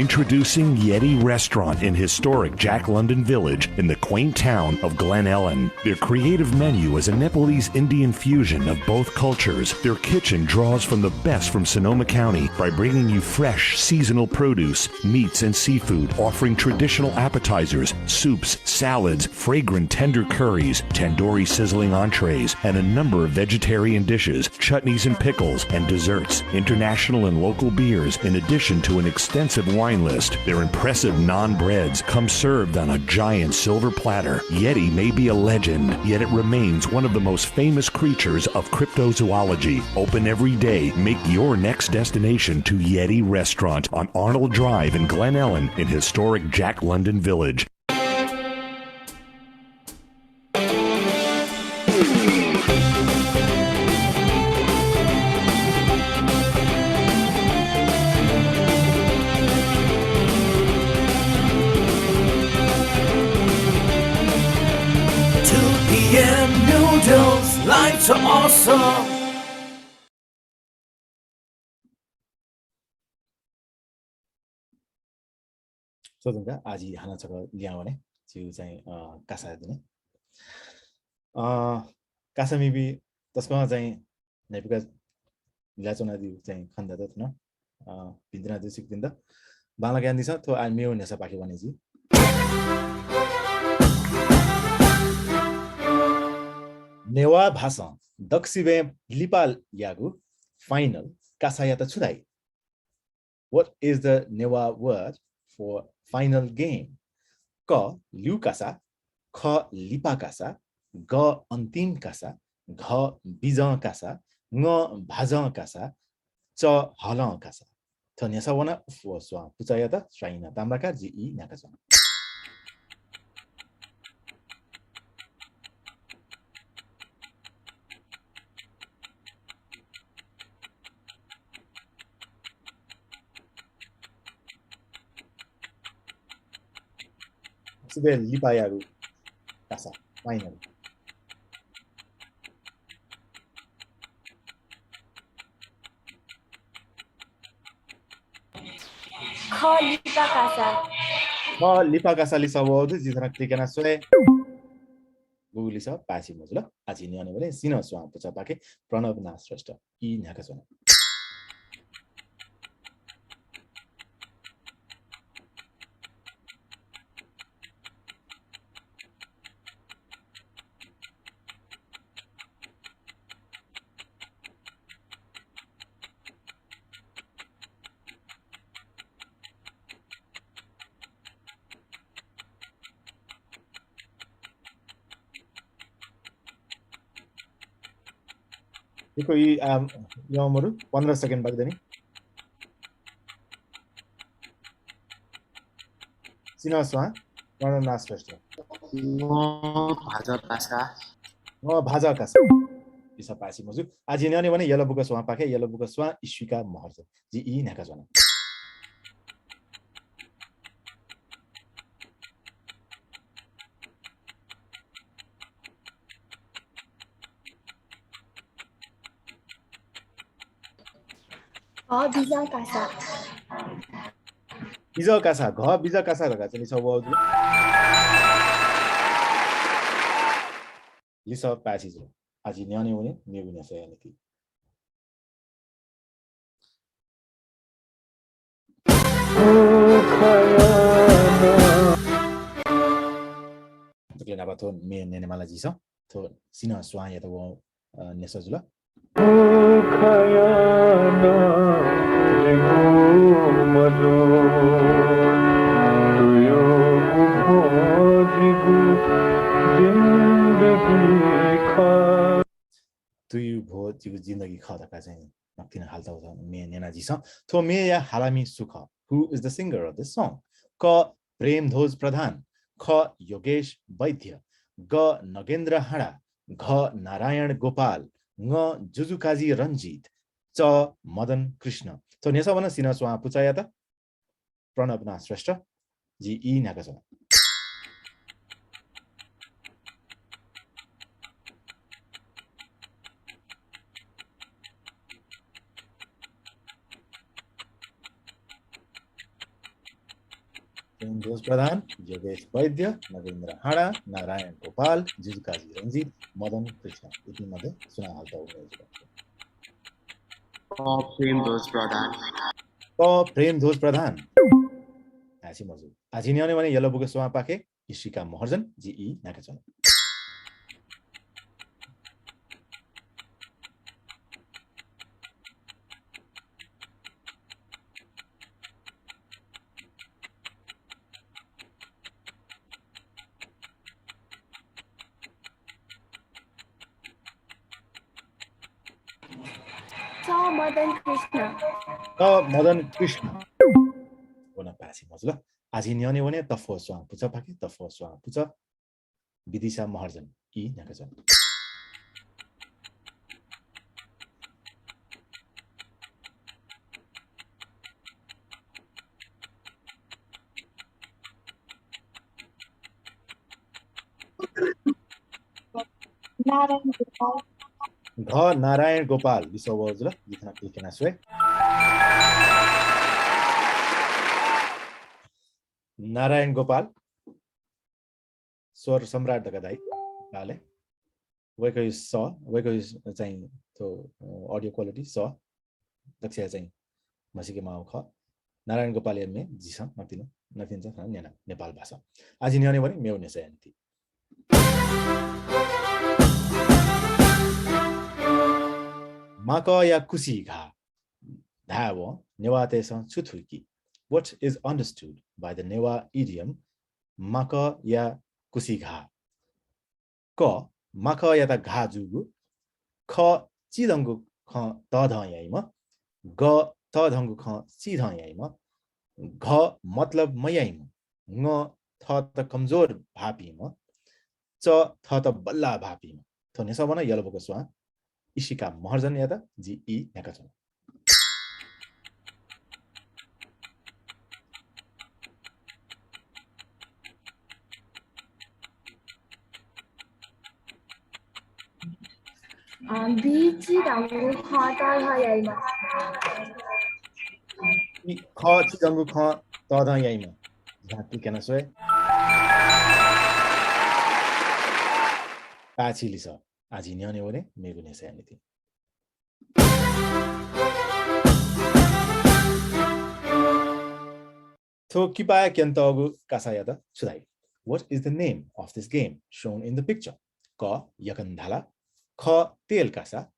Introducing Yeti Restaurant in historic Jack London Village in the quaint town of Glen Ellen. Their creative menu is a Nepalese Indian fusion of both cultures. Their kitchen draws from the best from Sonoma County by bringing you fresh, seasonal produce, meats, and seafood, offering traditional appetizers, soups, salads, fragrant tender curries, tandoori sizzling entrees, and a number of vegetarian dishes, chutneys and pickles, and desserts, international and local beers, in addition to an extensive wine list. Their impressive naan breads come served on a giant silver platter. Yeti may be a legend, yet it remains one of the most famous creatures of cryptozoology. Open every day. Make your next destination to Yeti Restaurant on Arnold Drive in Glen Ellen in historic Jack London Village. Lights are awesome. सोधौँका आज हाना छक ल्याउँ भने जिउ चाहिँ कासा दिने कासा मिबी तस्को चाहिँ नेपिका ल्याचना दिउ चाहिँ खन्दा त न भिन्द्रा दिउ सिक्दिन त बाला ज्ञान दिन्छ थो आ मेउ नेसा पाखे भने जी नेवा भाषा दक्षिबे लिपाल यागु final kasayata chudai. What is the Newah word for final game? Ka liu kasa, kha lipa kasa, ga antim kasa, gha bijan kasa, nga bhajan kasa, cha halan kasa. Tanya sawana foswa puchayata shaina tamraka ji I nakasa. Sibel lipayaru kasa final. Kha lipa kasa. Kha lipa kasa lisa wodu jisana tikana soe. Google lisa pasi mojula. Aji ni ane bole sino swa pucha pake Pranav Nasrashta I nakasona. देखो ये यहाँ मरु 15 सेकंड बाद देनी सिनास्वा प्रणव नास्ट्रस्ट भाजा कासा bisa pasi mozu aji ne भने yellow book swa pake yellow book swa ishwika mahar ji I naka jona Bijan kasa. Bijan kasa, gha bijan kasa raga chani sa wo lisa pasi jo aji ne भने मेबु ne sa yani ki Tukle naba to me ne mala ji sa to sina swa ya to ne sa jula तुयु भो जिगु जिन्दगी खदाका चाहिँ नक्तिन हालता हुँदा मे नेनाजी छ थो मे या हालामी सुख who is the singer of this song क प्रेम ध्वज प्रधान ख योगेश वैद्य ग नगेन्द्र हाँडा घ नारायण गोपाल ङ जुजुकाजी रञ्जित च मदन कृष्ण तो नेसा वन सिना स्वा पुचाया त प्रणव ना श्रेष्ठ जी I नाका प्रेमध्वज प्रधान, योगेश वैद्य, नरेन्द्र हाँडा, नारायण गोपाल, जिजुकाजी रञ्जित, मदन कृष्ण यति मध्ये चुनाव हाल्दा प्रेमध्वज प्रधान प्रेमध्वज प्रधान आछि मजु आछि न्याउने भने यलो बुके सोमा पाखे इशिका महर्जन जी नाकाचन मदन कृष्ण ओना पासी मजु ल आछि न्याउने भने तफो सोमा पुछ पाखे तफो सोमा पुछ विदिशा महर्जन ई नाकाचन नारायण गोपाल विश्ववजुल लिखना लिखना सोए नारायण गोपाल स्वर सम्राट दगदाई लाले वेको स वेको चाहिँ त्यो अडियो क्वालिटी स दक्ष्य चाहिँ मसिके माउ ख नारायण गोपाल एमए जिस नतिन नतिन छ नेना नेपाल भाषा आज न्याउने भने मेउने सयन्ती Maka ya kusiga. Dhawa Newah tesa chuthuiki. What is understood by the Newah idiom maka ya kusiga? Ko maka ya ta gha jugu. Kha chidangu kha ta dha yaima. Ga ta dhangu kha chi dha yaima. Gha matlab mayaima. Nga tha ta kamzor bhapima. Cha tha ta balla bhapima. To nesa bana yalo boko swa. Ishika Maharjan या त जी ई याका छन् बीची दंगु खाता हयाइमा इ ख छि दंगु ख त ध याइमा जाति केना सोए पाछि लिस आज न्याउने भने मेगुने सयानिति तो किपाया केन्तगु कासायादा Sudai What is the name of this game shown in the picture? Ka yakandhala, kha tel kasa,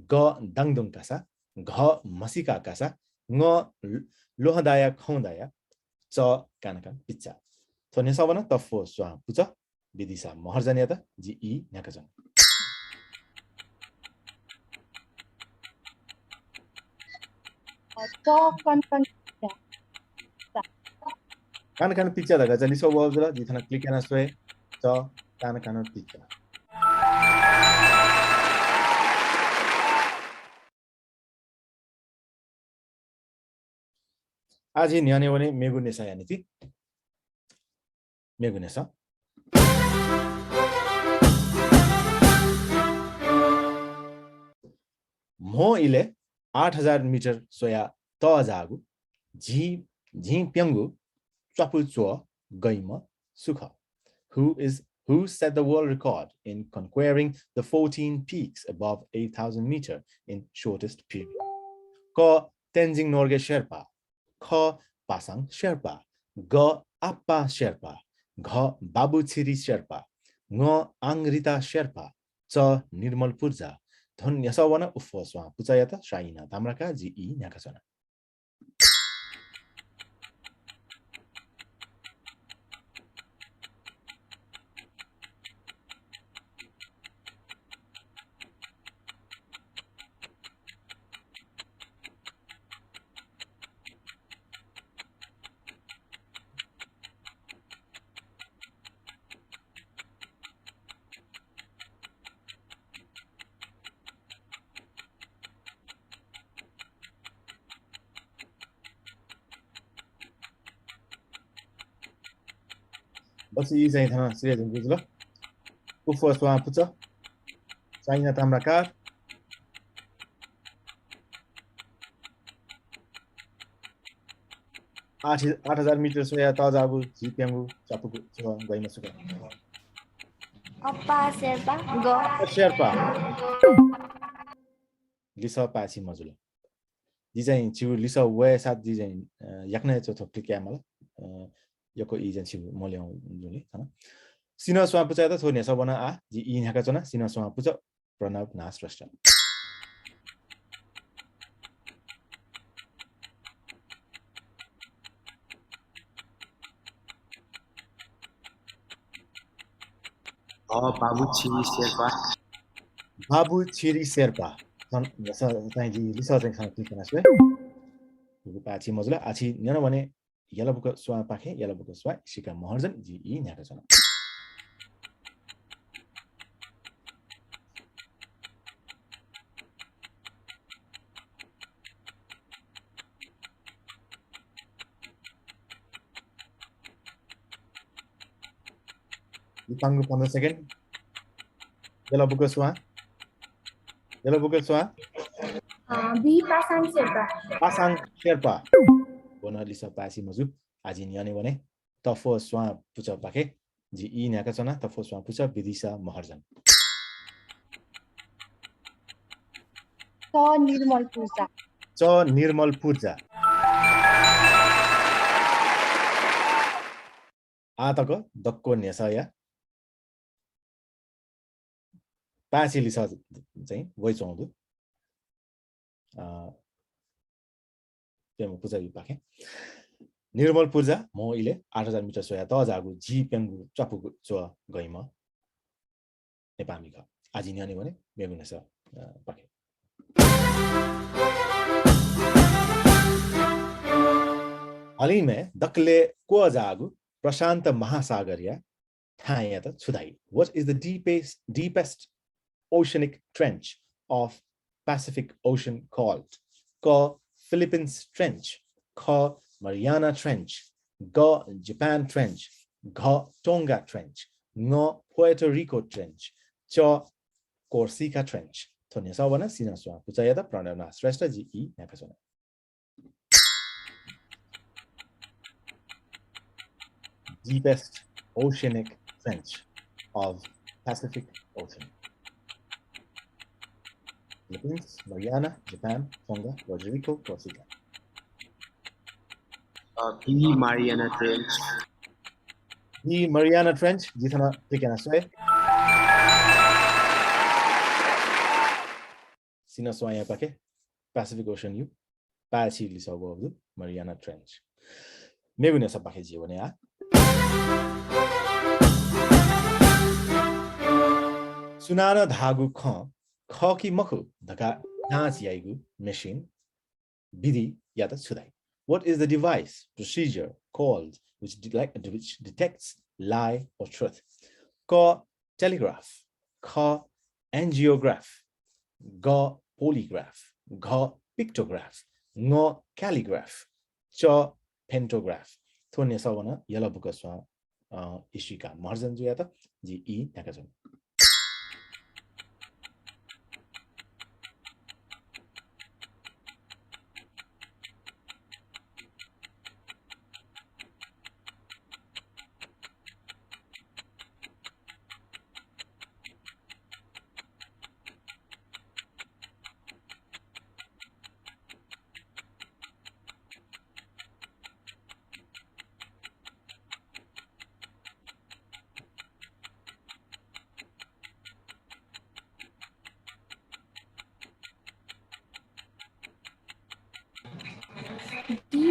ga dangdung kasa, gha masika kasa, nga lohadaya khondaya, cha kanakan pizza. So nesabana tafo swa pucha vidisa maharjanyata ji e nakajan. Kan pizza daga jali so wabzula di thana click ana soe so kan pizza aji न्याने भने मेगुनेसा यानिति मेगुनेसा मो इले 8000 मिटर सोया त जागु झि प्यंगु Chapulchua Gaima Sukha, who set the world record in conquering the 14 peaks above 8,000 meters in shortest period. Ka Tenzing Norge Sherpa, Ka Pasang Sherpa, Ga Appa Sherpa, Ga Babu Chiri Sherpa, Nga Angrita Sherpa, Cha Nirmal Purja, Thon Yasawana Ufoswa, Puchayata Shaina, Tamraka Ji Nakasana. बसी चाहिँ थाहा सिरिया जुन बुझ्लो उफो स्वा पुछ चाहिना ताम्राकार 8,000 मिटर सोया तजागु जिप्याङ्गु चापुगु गइमा सुका अप्पा शेर्पा ग शेर्पा लिसा पासी मजुल जी चाहिँ चिउ लिसा वे साथ जी चाहिँ याक्ने चोथो क्लिक यामल यको एजेन्सी मल्याउ जुले हैन सिना स्वा पुचा त थोने सबना आ जी इ न्याका चना सिना स्वा पुचा प्रणव नास रष्ट बाबु छिरी शेर्पा बाबु छिरी शेर्पा चाहिँ जी लिसा चाहिँ खान क्लिक गर्न सके पाछि मजुला आछि न्यान भने याला बुक स्वा पाखे याला बुक स्वा सिका महर्जन जी इ न्याका चना Dipanggil 15 second. Yellow buka swa. बी Pasang Sherpa Pasang Sherpa. Bona lisa pasi maju. Aji nyane भने तफो स्वा पुचा पाखे जी इ न्याका चना तफो स्वा पुचा विदिशा महर्जन निर्मल पूजा च निर्मल पूजा आतको दक्को नेसाया पासी लिसा चाहिँ वइ चौदु पेमु पूजा पाखे निर्मल पूजा म इले 8,000 मिटर सोया त जागु जी पेंगु चपुगु चो गइम नेपामी ग आजि न्याने भने मेगुनेस पाखे हालै में दक्ले को जागु प्रशान्त महासागरीय ठाया त छुदाई what is the deepest oceanic trench of Pacific Ocean called ko Philippines Trench ko Mariana Trench go Japan Trench go Tonga Trench no Puerto Rico Trench cho Corsica Trench tonya sawana sina swa puchaya da pranavna shrestha ji I nakasona deepest oceanic trench of Pacific Ocean Philippines, Mariana, Japan, Tonga, Puerto Rico, Corsica. The Mariana Trench. The Mariana Trench, jithana tikana soe. Sina soya pake Pacific Ocean you. Pachi lisa go of the Mariana Trench. Megune sa pake ji one ya. Sunana dhagu khan Khaki maku daka nas yaigu machine bidi yata sudai. What is the device procedure called which detects lie or truth? Ko telegraph, ko angiograph, go polygraph, go pictograph, no calligraph, cho pentograph. Thonya sawana yala buka swa ishika marjan jo yata ji I nakazon.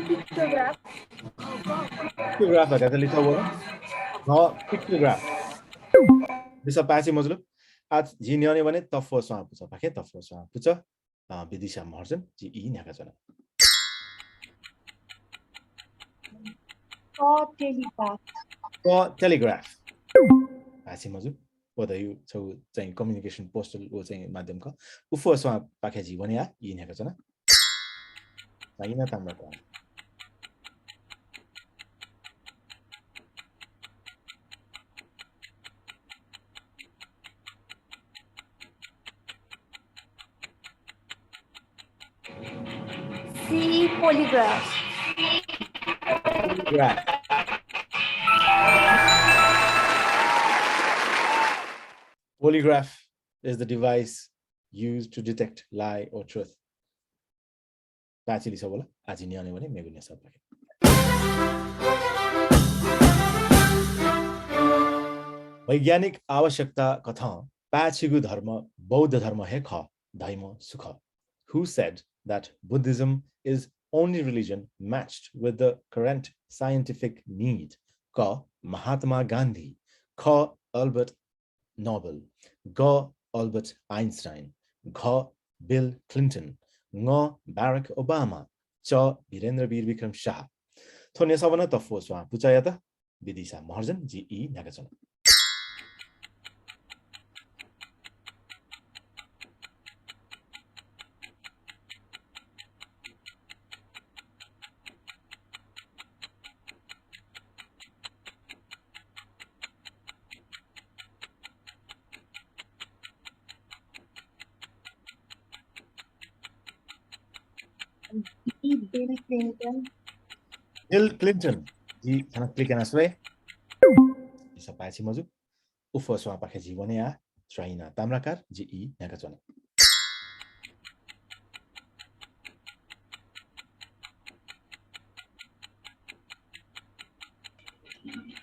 pictograph Pictograph ada lisa wala no pictograph lisa pachi mojlo आज जी न्याउने भने तफो स्वा पुछ पाखे तफो स्वा पुछ विदिशा महर्जन जी इ न्याका छन टेलिग्राफ पाछि मजु पद यो छ चाहिँ कम्युनिकेसन पोस्टल ओ चाहिँ माध्यमको उफो स्वा पाखे जी भने इ न्याका छन Saina Tamra C polygraph Polygraph. Polygraph is the device used to detect lie or truth. Pachi lisa bola. Aji ni aane bhane megunia sab pake. वैज्ञानिक आवश्यकता कथा पाछिगु धर्म बौद्ध धर्म हे ख धैम सुख. Who said that Buddhism is only religion matched with the current scientific need? Ka Mahatma Gandhi, Kha Albert Nobel, Ga Albert Einstein, Gha Bill Clinton, Nga Barack Obama, Cha Birendra Bir Vikram Shah. Thonya sabana tafo swa puchaya ta Vidisa Maharjan GE Nagachana. Bill Clinton. Bill Clinton. Ji kana click na sway. Isa pachi maju. Ufo swa pakhe jivone ya China Tamrakar GE Nagachana.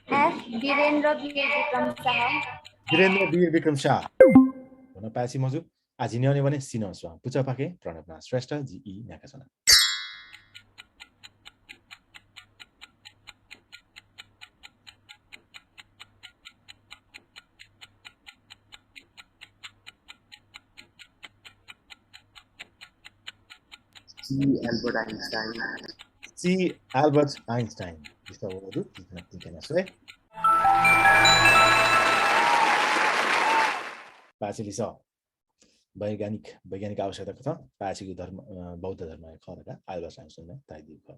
F. Virendra Vikram Shah. Birendra Bir Vikram Shah. Bona pachi maju. Aji ni भने सिन स्वा पुचा पाके प्रणवनाथ Shrestha GE Nagachana. C. Albert Einstein. C. Albert Einstein. Bisa wodu tingkana sway. पाची लिसा वैज्ञानिक आवश्यकता कथा पाचीको धर्म बौद्ध धर्म खरका आल्बर्ट आइन्स्टाइन ताइदिएको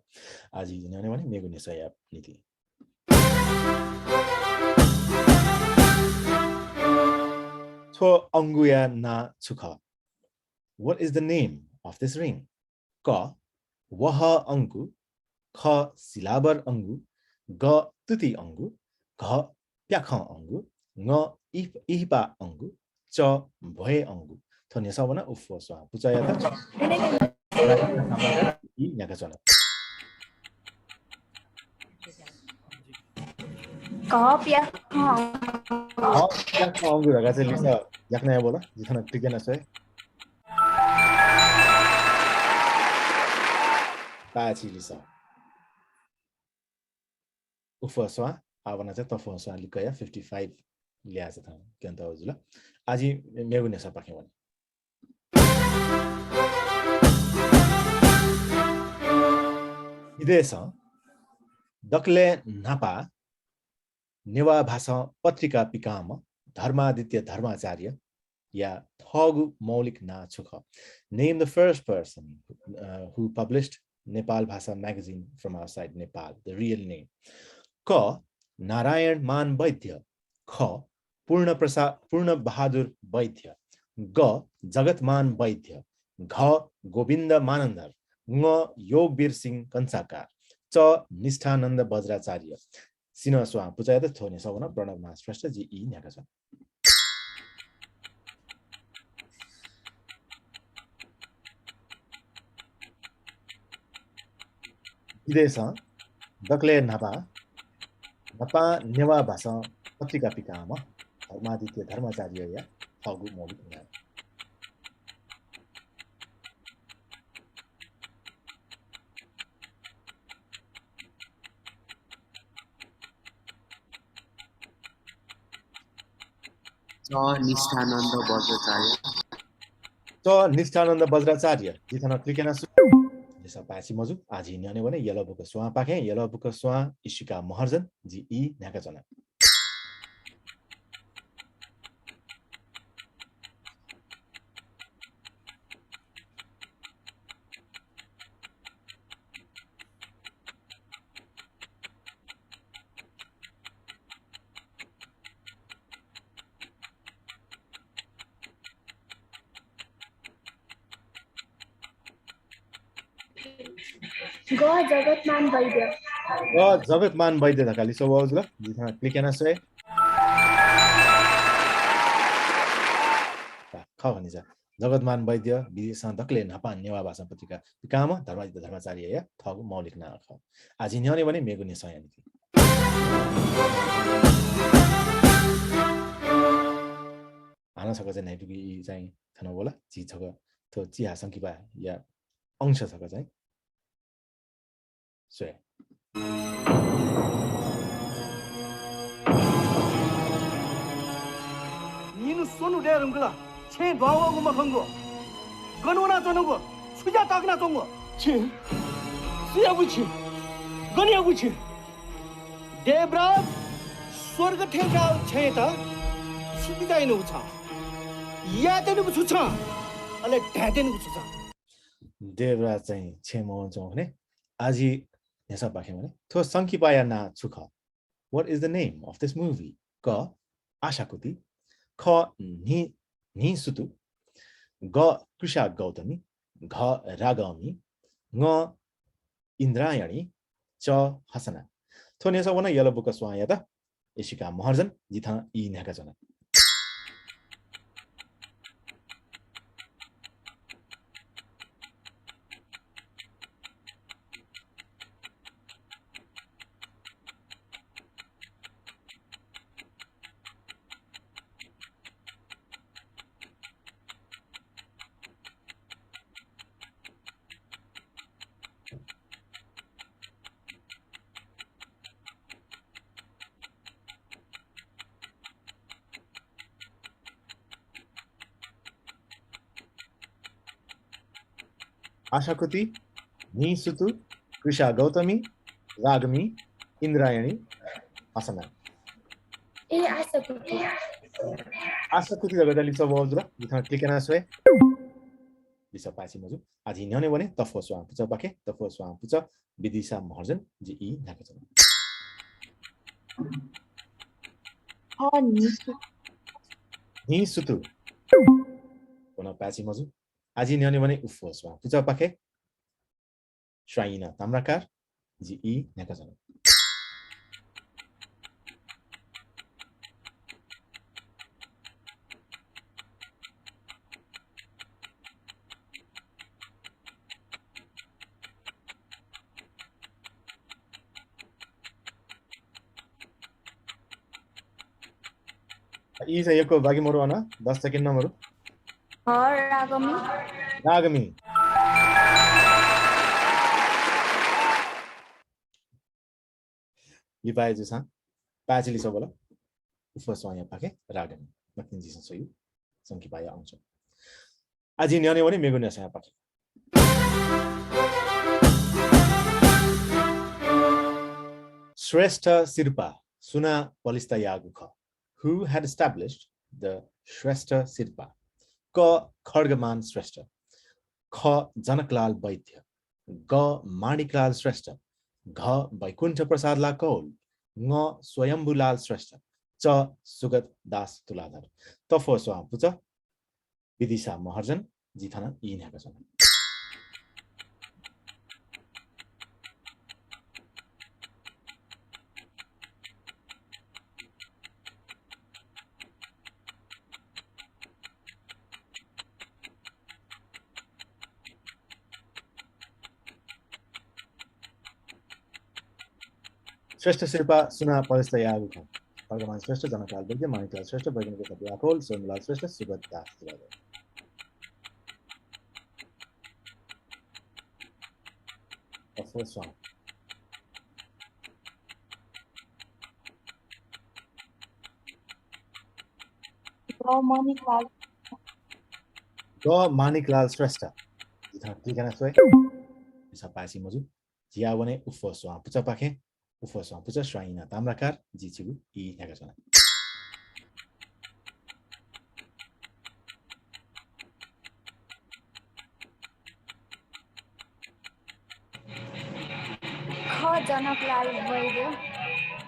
आज जिनाउने भने मेगुने सय नीति छो अंगुया ना छुखा. What is the name of this ring? Ka waha angu, kha silabar angu, ga tuti angu, gha pyakha angu, nga ihpa angu, cha bhoe angu. Thonya sabana ufo swa puchaya ta I Nagachana. Có pyakha angu raga चाहिँ लिसा याक्ना बोला जिथना टिके न सय पाची लिसा ufo swa avana चाहिँ तफो swa लिकया 55 ल्याछ त केन्त हजुर आज मेगुने सपाखे भने विदेश दक्ले नापा नेवा भाषा पत्रिका पिकाम धर्मादित्य धर्माचार्य या थगु मौलिक ना छुख. Name the first person who published Nepal Bhasha magazine from outside Nepal, the real name. Ka Narayan Man Vaidya, Kha Purna Bahadur Vaidya, Ga Jagatman Vaidya, Gha Govinda Manandar, Nga Yogbir Singh Kansakar, Cha Nisthananda Bajracharya. Sina swa puchaya ta thone sabana pranavnath shrestha GE Nagachana. विदेश दक्ले नापा नेवा भाषा पत्रिका पिकामा धर्मादित्य धर्माचार्य या थगु मौलिक ना निष्ठानन्द वज्राचार्य जिथन क्लिकेना जैसा पासी मजु आज हिँड्ने भने येलो बुक स्वा पाखे येलो बुक स्वा Ishika Maharjan GE Nagachana. Ga Jagatman Vaidya. जगतमान वैद्य धकाली सो वाउजला जिथाना क्लिक एना सोए ख भनि जा जगतमान वैद्य विदेशमा दक्ले नापा नेवा भाषा पत्रिका काम धर्माचार्य या थग मौलिक ना ख आज न्याउने भने मेगु ने सय नि हाना सक चाहिँ नाइटुकी चाहिँ थन बोला ची छक थो ची हासंकी बा या अंश छक चाहिँ सोए 你所有这种个钱多我没碰过，可能那做那个，出家打给那做过，钱，谁也不去，我也不去。देवराज स्वर्ग ठेका छेता सिधै न उछ या त न उछ अले ढाटे न उछ देवराज चाहिँ छेम हुन्छ भने आजि यसा पाखे भने थो संकी पाया ना छुख what is the name of this movie क आशाकुति ख नि सुतु ग कृषा गौतमी घ रागमी ङ इन्द्रायणी च हसना थोने स वना यलो बुक स्वाया त एशिका महर्जन जिथा इ न्याका जना आशाकुति नि सुतु कृषा गौतमी रागमी इन्द्रायणी हसना ए आशाकुति आशाकुति जगदा लिसा बोल्दुला जिथा क्लिक एना सोए लिसा पासी मजु आजि न्याउने भने तफो स्वाम पुच बाके तफो स्वाम पुच विदिशा महर्जन जी इ नाका छ नि सुतु कोना पासी मजु आजि न्याउने भने उफो स्वाम पुच बाके श्राइना ताम्राकार जी इ नाका छ ई चाहिँ एको बागी मरु ana 10 सेकेन्ड नम्बर रागमी रागमी ये पाए जो सा पाचली सब बोला फर्स्ट वाया पाके रागमी मकिन जी सयो संकी पाया आउँछ आज न्याउने भने मेगु न्यासा पाके श्रेष्ठ सिरपा सुना पलिस्ता यागुख who had established the Shrestha Sirpa Ka Khargaman Shrestha Kha Janaklal Vaidya Ga Maniklal Shrestha Gha Vaikuntha Prasad La Kaul Nga Swayambulal Shrestha Cha Sugat Das Tuladhar Tafo Swam Pucha Vidisha Maharjan Jithana Inhaka Sana Shrestha Shilpa सुना पलिस्ता यागुख खड्गमान श्रेष्ठ जनकाल वैद्य मानिकलाल श्रेष्ठ वैज्ञानिक व्याकोल सोमलाल श्रेष्ठ सुगत दास मानिकलाल श्रेष्ठ ठिकाना सोए पासी मजु जिया वने उफो स्वा पुचा पाखे उफो स्वा पुचा श्राइना ताम्राकार जिचिगु इ न्याका छना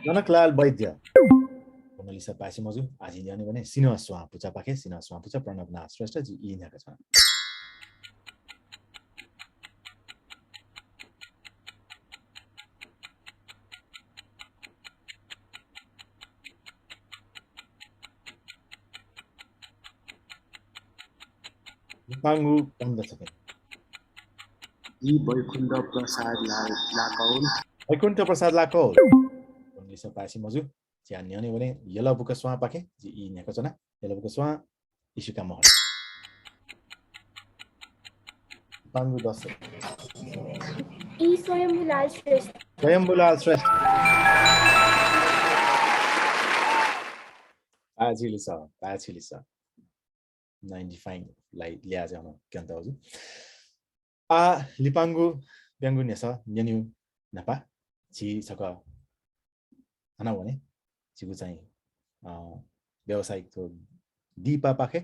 जनकलाल वैद्य कोनलिसा पासी मजु आज जाने भने सिनह स्वा पुचा पाखे सिनह स्वा पुचा प्रणवनाथ श्रेष्ठ जी इ न्याका छना Lipangu Panda Sakai. G Baikuntha Prasad लाकौल Vaikuntha Prasad Lakol. Kondisi pasi maju. Cian nyone wone yela buka swa pake ji I nya kacana yela buka swa isuka mohon. Lipangu Dasa. E स्वयंभूलाल Shrestha Swayambulal Shrestha. Pachilisa. 95 lai lia jama kyanta hoju. Lipangu Byangu Nesa Nyanu Napa Chi Saka Ana भने चिगु चाहिँ व्यावसायिक तो दीपा पाखे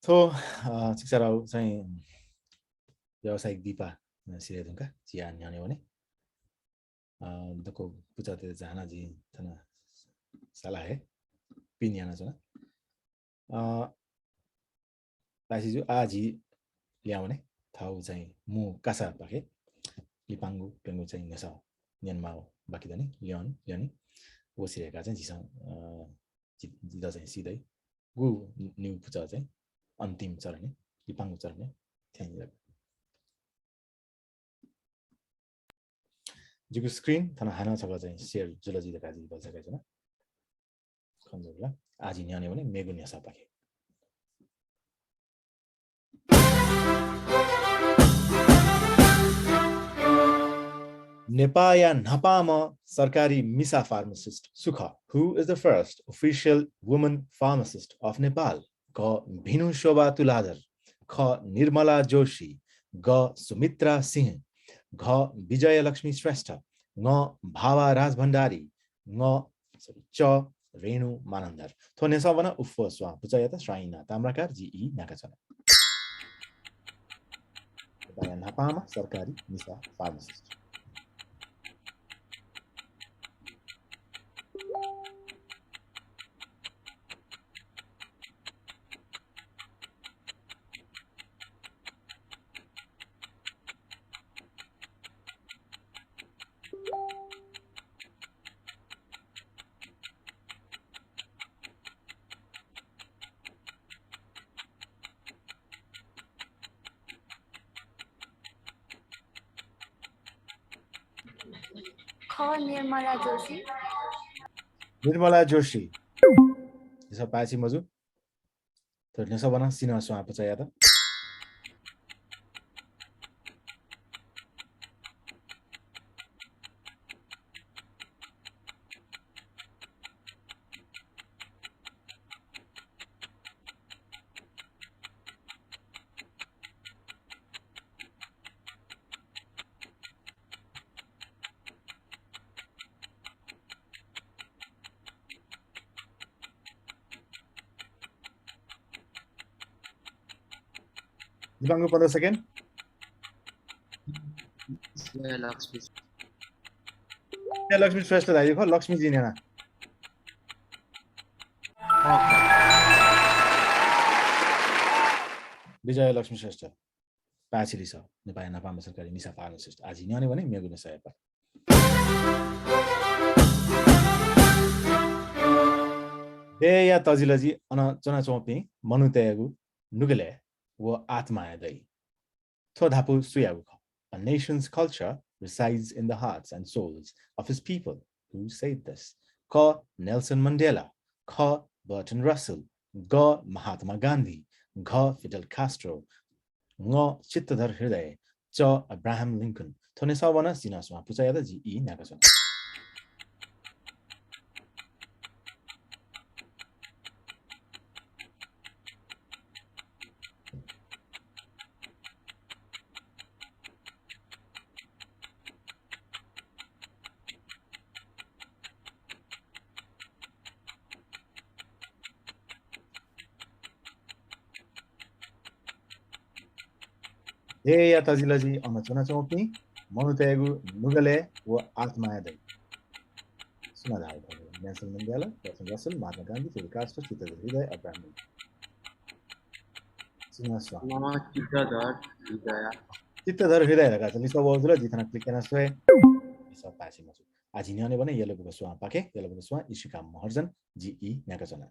So, 직사라고 चाहिँ व्यावसायिक दीपा सिरेदुङका चिया न्याउने भने दको पुचाते जाना जी तना साला है पिन्याना छ पासी जो आजी ल्याउने थाउ चाहिँ मु कासा पाके लिपाङ्गु पेङ्गु चाहिँ नेसा न्यानमाओ बाँकी त नि लियोनी ओसिरहेका चाहिँ झिसँग जित्दा चाहिँ सिधै गु न्यु पुचा चाहिँ अन्तिम चरण लिपाङ्गु चरण त्यहाँनिर जिको स्क्रिन थाना हाना छका चाहिँ शेयर जुलजी देखा जी बसेका छन् खन्जोला आज न्याने भने मेगु न्यासा पाके Nepal yeah Napama Sarkari Misa pharmacist Sukha, who is the first official woman pharmacist of Nepal. Ka Bhinu Shobha Tuladhar, Kha Nirmala Joshi, Ga Sumitra Singh, Ga Vijaya Lakshmi Shrestha, Nga Bhava Raj Bhandari, Nga Cha Renu Manandar. To Nesavana Ufoswa, Puchayata Shrina, Tamrakar G.E. Nakachana. Napama Sarkari Misa pharmacist. Nirmala Joshi. Nirmala Joshi. Isa paisi maju. To nesa bana sina swa pachaya ta. Dibango 15 second. Lakshmi Shrestha दाइ देखो लक्ष्मी जी ने ना विजय लक्ष्मी श्रेष्ठ पाछिली छ नेपाली नापामा सरकारी मिसा फार्मासिस्ट आज न्याने भने मेगु नसय पर दे या तजिलजी अन चना चोपी मनुतेगु नुगले वो आत्माया दै थोधापु सुयागु A nation's culture resides in the hearts and souls of his people. Who said this? Ka Nelson Mandela, Ka Bertrand Russell, Ga Mahatma Gandhi, Ga Fidel Castro, Nga Chittadhar Hriday, Cha Abraham Lincoln. Thone sawana sinaswa puchayada ji I nagasan. Hey ya tazilaji on chuna chopi monutegu nugale wo atmaya dai suna dai Nelson Mandela, Bertrand Russell, Mahatma Gandhi, Fidel Castro, Chittadhar Hriday, Abraham Lincoln. Suna swa Chittadhar Hriday laga chali so bozula jithana click kana soe so paisi masu aji nyane bane yellow ko swa pake yellow ko swa ishika maharjan GE nakachana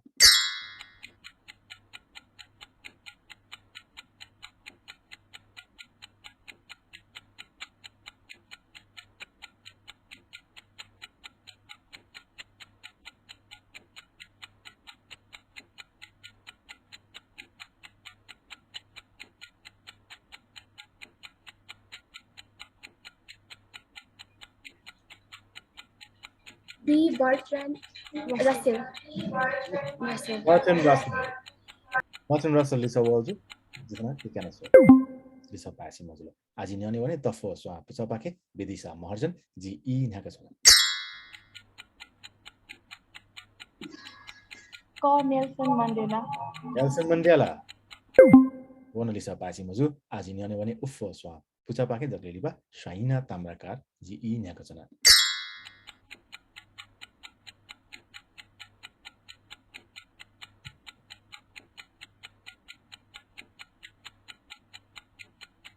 B. Bertrand Russell. Bertrand Russell lisa wolju jisna tikana so lisa paisi mazula aji nyane bane tafo so pucha pake vidisa maharjan GE naka chona Nelson Mandela wona lisa paisi mazu aji nyane bane uffo so pucha pake dagliba shaina tamrakar GE naka chona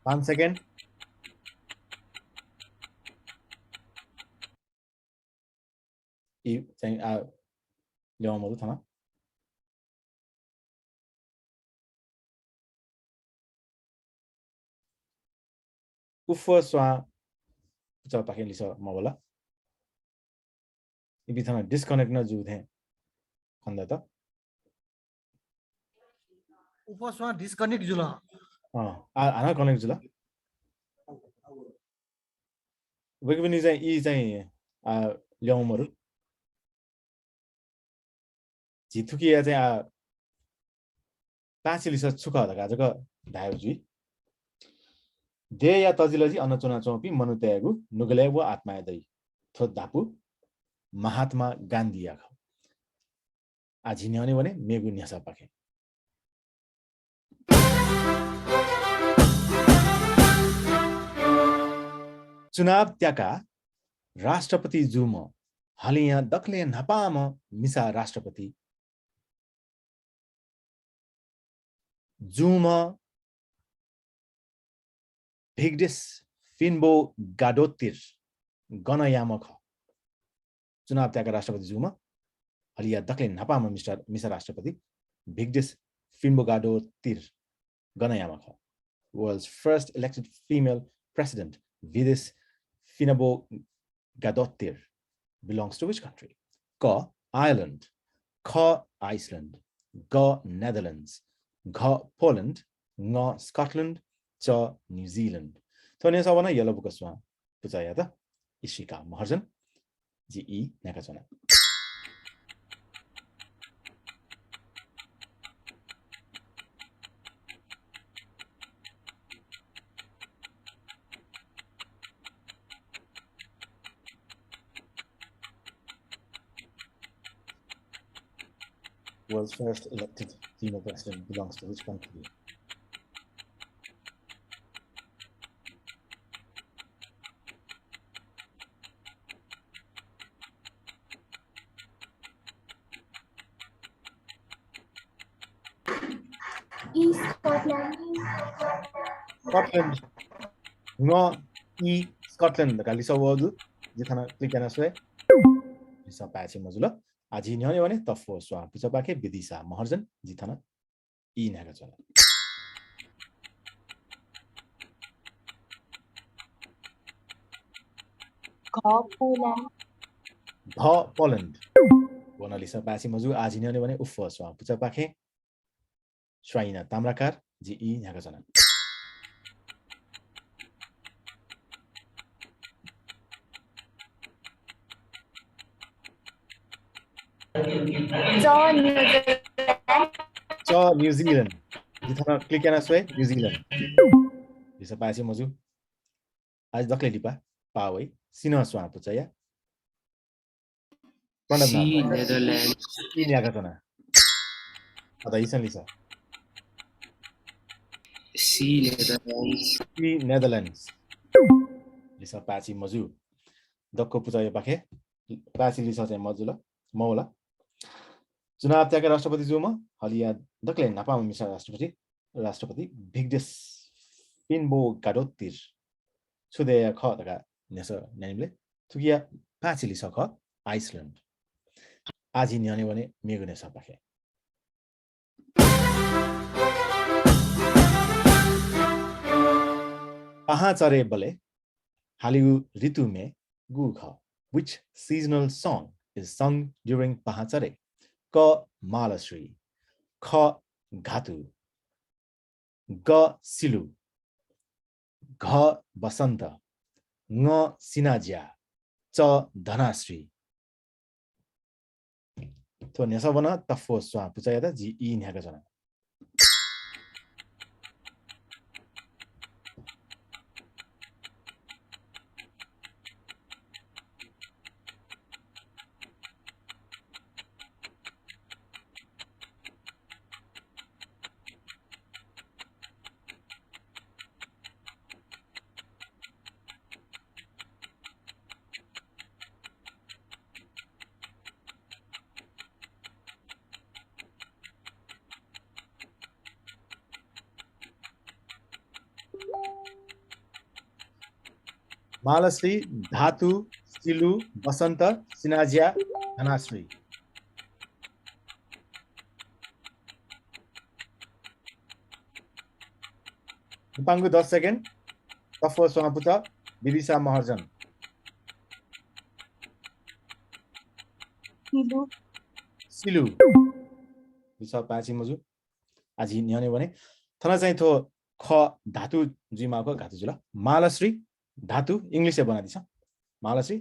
1 second. 이 चाहिँ ल्याउनु थाहा उफ स्वा पुचा पाखे लिस मबला इ बिथाना डिस्कनेक्ट न जु थे खन्दा त उपस्वा डिस्कनेक्ट जुल आना कनेक्ट जुल बगे पनि चाहिँ इ चाहिँ ल्याउमहरु जिथुकिया चाहिँ पाँच लिस छुका हदा गाजको धायो जुई दे या तजिलजी अनचुना चौपी मनुतेगु नुगलेबु आत्मायदै थो दापु महात्मा गान्धी आख आजिन्याउने भने मेगु न्यासा पाखे चुनाव त्याका राष्ट्रपति जुम हलिया दक्ले नपाम मिसा राष्ट्रपति जुम भिग्डिस फिन्बो गाडोतिर गणयामख चुनाव त्याका राष्ट्रपति जुम हलिया दक्ले नपाम मिसा राष्ट्रपति भिग्डिस फिन्बो गाडोतिर गणयामख world's first elected female president Vidis Finabo Gadotir belongs to which country? Ka Ireland, Ka Iceland, Ga Netherlands, Ga Poland, Nga Scotland, Cha New Zealand. तो ने सबना येलो बुक स्वा पुचाया त इशिका महर्जन जी ई नेका चना world's first elected female president belongs to which country? Scotland. No, Scotland. Kali sa wadu. Jithana click na swe. Isa pachi mazula. Aji nyane wane tafo swa. Pucha pake bidisa maharjan jithana naga chana. Poland. Poland. Wana lisa pachi mazu aji nyane wane uffo swa. Pucha pake Shwaina Tamrakar ji naga chana. New Zealand. Jithana click na swe New Zealand. Bisa paisi mozu. Aj dakle lipa pawai sina swa puchaya. C Netherlands. Ini aga tana. Ada isan lisa. C Netherlands. C Netherlands. Lisa paisi mozu. Dokko puchaya pakhe. Paisi lisa चाहिँ मजुला मौला चुनाव त्याका राष्ट्रपति जुमा हलिया दक्ले नापाम मिसा राष्ट्रपति भिग्डिस फिन्बो गाडोतिर सुदेया ख तका नेस नाइमले थुकिया पाचिली सख आइसल्यान्ड आजि न्याने भने मेगु नेस पाखे कहाँ चरे बले हालिउ ऋतु में गु ख which seasonal song is sung during Pahachare? Ka Malasri, Kha Ghatu, Ga Silu, Gha Basanta, Nga Sinajya, Cha Dhanasri. To nesabana tafo swa puchaya da ji naga jana. Malasri, Dhatu, Silu, Basanta, Sinajya, Dhanasri. Pangu 10 second. The first one puta Bidisa Maharjan. Silu. Bisa pachi मजु आज न्याने भने थना चाहिँ थो ख धातु जिमाको धातु जुल मालश्री धातु इंग्लिशले बना दिन्छ मालश्री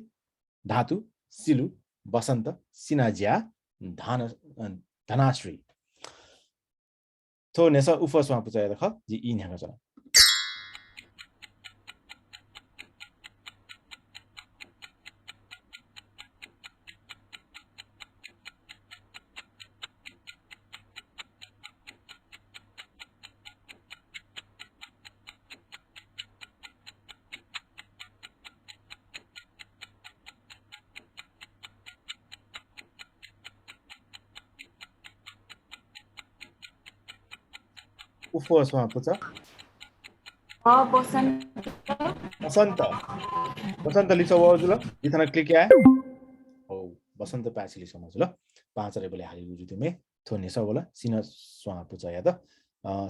धातु सिलु बसन्त सिनाज्या धनाश्री थो नेसा उफसमा पुचाय ख जि इ न्याका छ उफसमा पुचा बसन्त बसन्त लिसो जुल इथना क्लिक है ओ बसन्त पाछि लिसो जुल पाँच रे बोले हाली जुति मे थोने स बोला सिन स्वा पुचा या त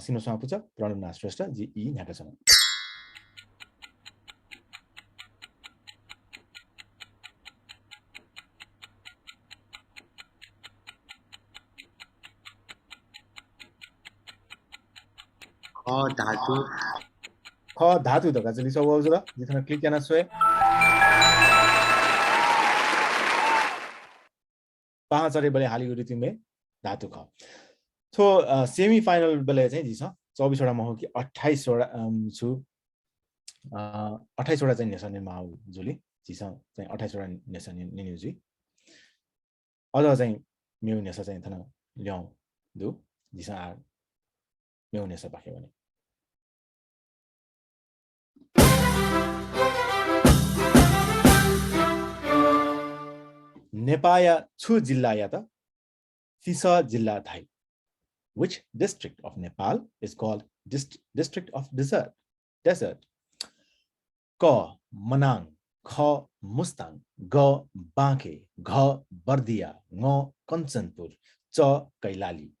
सिन स्वा पुचा प्रणव नाश्रेष्ठ जी इ न्याका छन् ख धातु द गाजली सब जुल जिथना क्लिक याना सोए पाँच रे बोले हाली जुति मे धातु ख तो सेमिफाइनल बेले चाहिँ जी छ 24 वटा महो कि 28 वटा छु 28 वटा चाहिँ नेसन माउ जुली जी छ चाहिँ 28 वटा नेसन निन्यु जी अझ चाहिँ मेउ नेसा चाहिँ थन ल्याउ दु जी छ मेउ नेसा पाखे भने नेपाया छु जिल्ला या त फिसा जिल्ला Thai Which district of Nepal is called district of desert? Ka Manang, Kha Mustang, Ga Banke, Gha Bardia, Ngo Kanchanpur, Cha Kailali.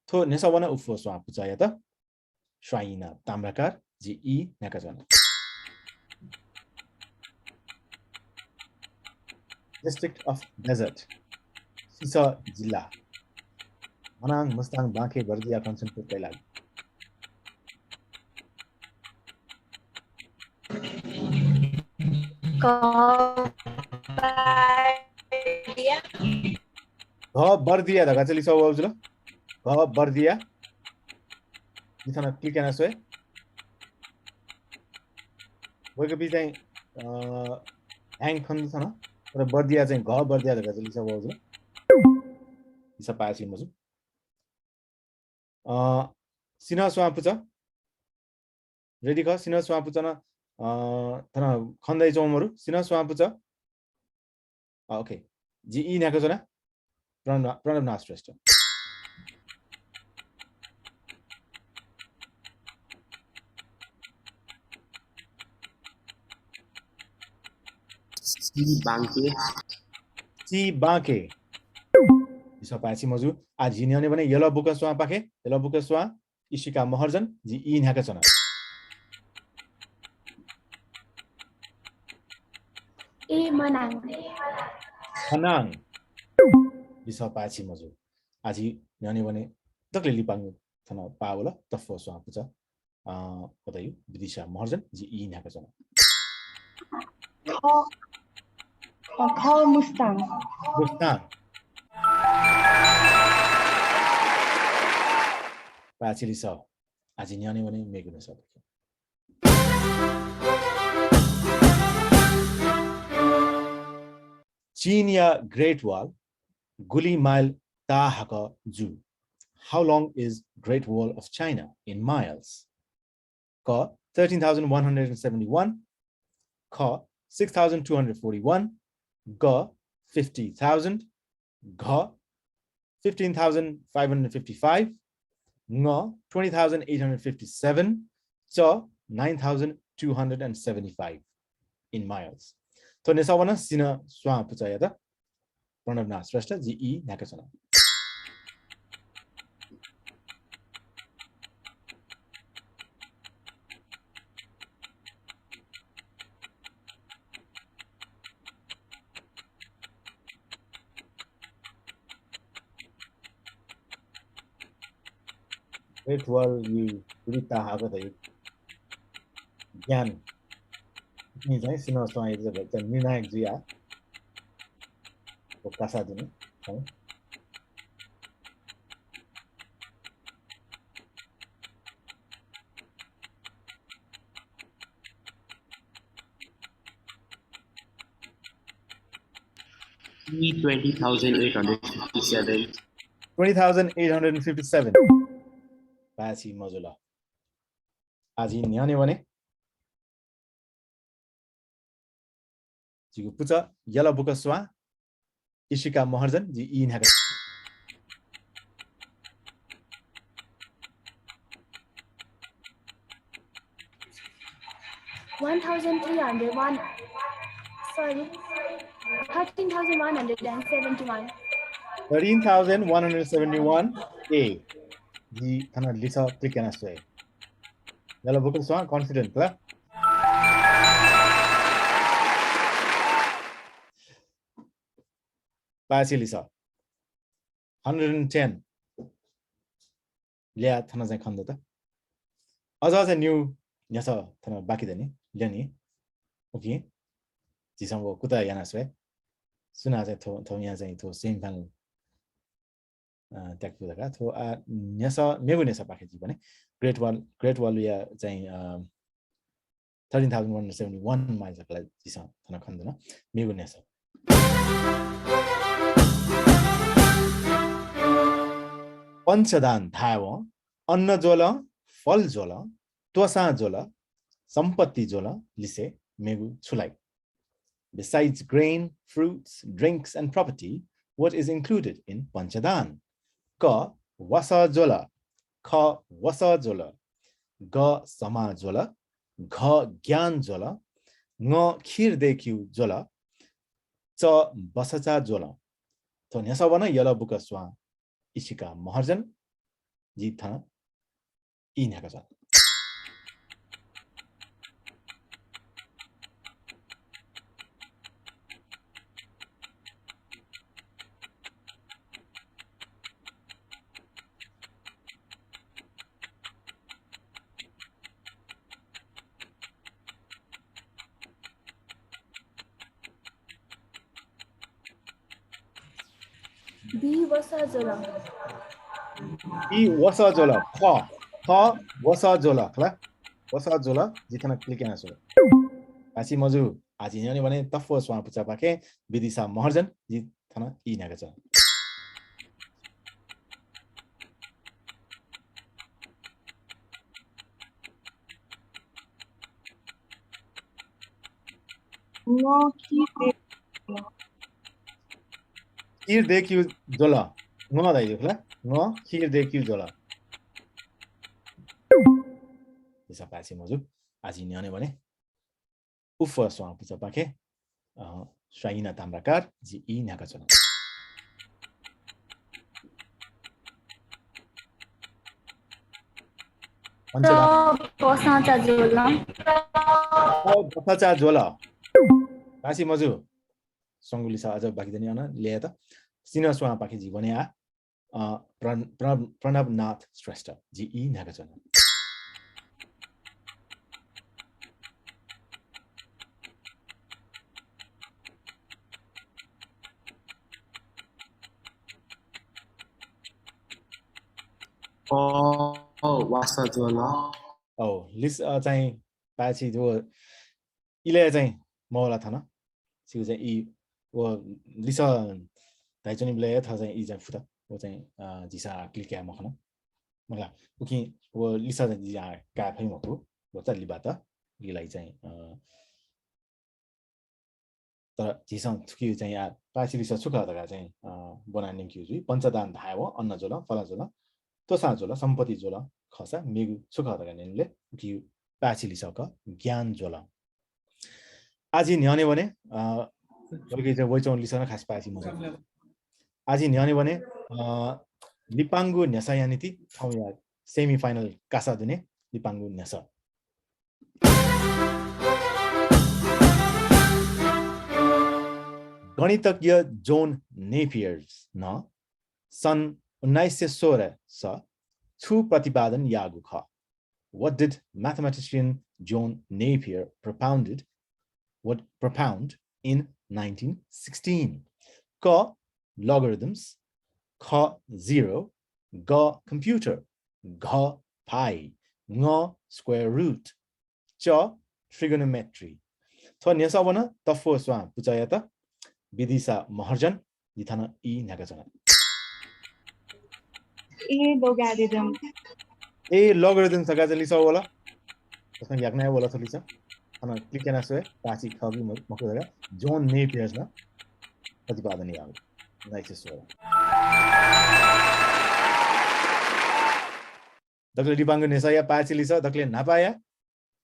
Tho nesawana ufoswa puchaya ta Shraina Tambrakar ji I nakajana. District of desert. Fisa Jilla. Manang, Mustang, Banke, Bardia, Kanchanpur, Kailali. Bardia, the Gazali saw Wazula. Bardia. This one click and sway. We could be saying hang Kondisana, or Bardia saying Bardia, the Gazali saw Wazula. It's a passing Muslim. Sina Swapucha. Ready ka Sina Swapuchana Tana Kondai Jomoru, Sina Swapucha. Okay. GE Nakazana. Pranab Nastresta. C Banke. Isa pachi mozu a jiniane bane yellow book swa pake yellow book swa ishika maharjan ji in haka chana e manang isa pachi mozu a jiniane bane takle lipang thana paola tafo swa pucha बताइयो विदिशा महर्जन जी इन haka chana Kha Mustang Pachili saw. As in Yanni when make us up. Chinia Great Wall, Guli Mile Tahaka Ju. How long is Great Wall of China in miles? Ka 13,171. Ka 6,241. Ga 50,000. Ga 15,555. Nga 20,857. Cha 9,275 in miles. So nesawana sina swa puchaya ta Pranavnath Shrestha ji ई न्याकचन Great world you berita apa tadi ज्ञान ini चाहिँ सिनेमा सँग यो चाहिँ निर्णायक जुया को कासा दिने है 20,857 20,857 पासी मजुला आज न्याने भने जिगु पुचा यला बुकस्वा इशिका महर्जन जी ई न्याका 1,301 sorry 13,171 13,171 A जी थाना लिसा त्रिकेना सोए यला बुकस्वा कॉन्फिडेंट ला पासी लिसा 110 ल्या थाना चाहिँ खन्द त अझ न्यू यस थाना बाकी दनि ल्यानी ओके जिसम वो कुता याना सोए सुना चाहिँ थो यहाँ चाहिँ थो सेमिफाइनल ट्याग पुदाका थो न्यासा मेगु न्यासा पाकेजी भने ग्रेट वाल या चाहिँ 13,171 माइलसलाई जिसम थाना खन्दैन मेगु न्यासा पंचदान धाव अन्न जोल फल जोल त्वसा जोल सम्पत्ति जोल लिसे मेगु छुलाई Besides grain, fruits, drinks, and property, what is included in Panchadan? Ka wasa jola, kha wasa jola, ga sama jola, gha gyan jola, nga khir dekyu jola, cha basacha jola. So nyasa wana yala buka swa ishika maharjan ji thana in hakaja. B wasa jola I wasa jola kha wasa jola kala wasa jola जितना क्लिक गर्न सो आसी मजु आजी ने भने तफो स्वा पुचा पाके विदिशा महर्जन जी थना इ नागा छ खीर देखियो जोला न दाइ देखला न खीर देखियो जोला त्यसै पासी मजु आजी न्याने भने उफ स्वा पुचा पाके स्वाइना ताम्राकार जी इ नाका छ बसाचा जोला बसाचा जोला पासी मजु संगुलिसा अझ बाकी पनि अन ल्याए त सिना स्वा पाके जी भने प्रणवनाथ श्रेष्ठ जी इ नाका छ वासा जोला लिस चाहिँ पाछि जो इले चाहिँ मौला थाना सिउ चाहिँ इ वो लिस दाइचनी बिले था चाहिँ इ चाहिँ फुटा वो चाहिँ जिसा क्लिक या मखना मला उकि वो लिस चाहिँ जिया का फै मको वो त लिबा त लिलाई चाहिँ तर जिसा थुकी चाहिँ या पाछि लिस सुका दगा चाहिँ बनाने किजु पंचदान धायो अन्न जोला फला जोला त्वसा जोला सम्पत्ति जोला खसा मेगु सुका दगा नेले कि पाछि लिसक ज्ञान जोला आजि न्याने भने बल्कि चाहिँ वइचौं लिसन खास पाछि मजा आज न्याउने भने लिपाङ्गु न्यासा यानिति ठाउँ या सेमिफाइनल कासा दिने लिपाङ्गु न्यासा गणितज्ञ जोन नेपियर्स न सन् 1916 सा छु प्रतिपादन यागु ख What did mathematician John Napier propound in 1916? Ka logarithms, kha zero, ga computer, ga pi, nga square root, cha trigonometry. So nyasa wana tafo swa puchayata bidisa maharjan dithana I nyakachana. logarithm. Logarithm saka lisa wala. Tasang yakna wala solisa. Ana click kana soe pachi khagi makodaga John Napier na प्रतिपादन याग 1916 दक्ले लिपाङ्गु नेसाया पाचिलिसा दक्ले नापाया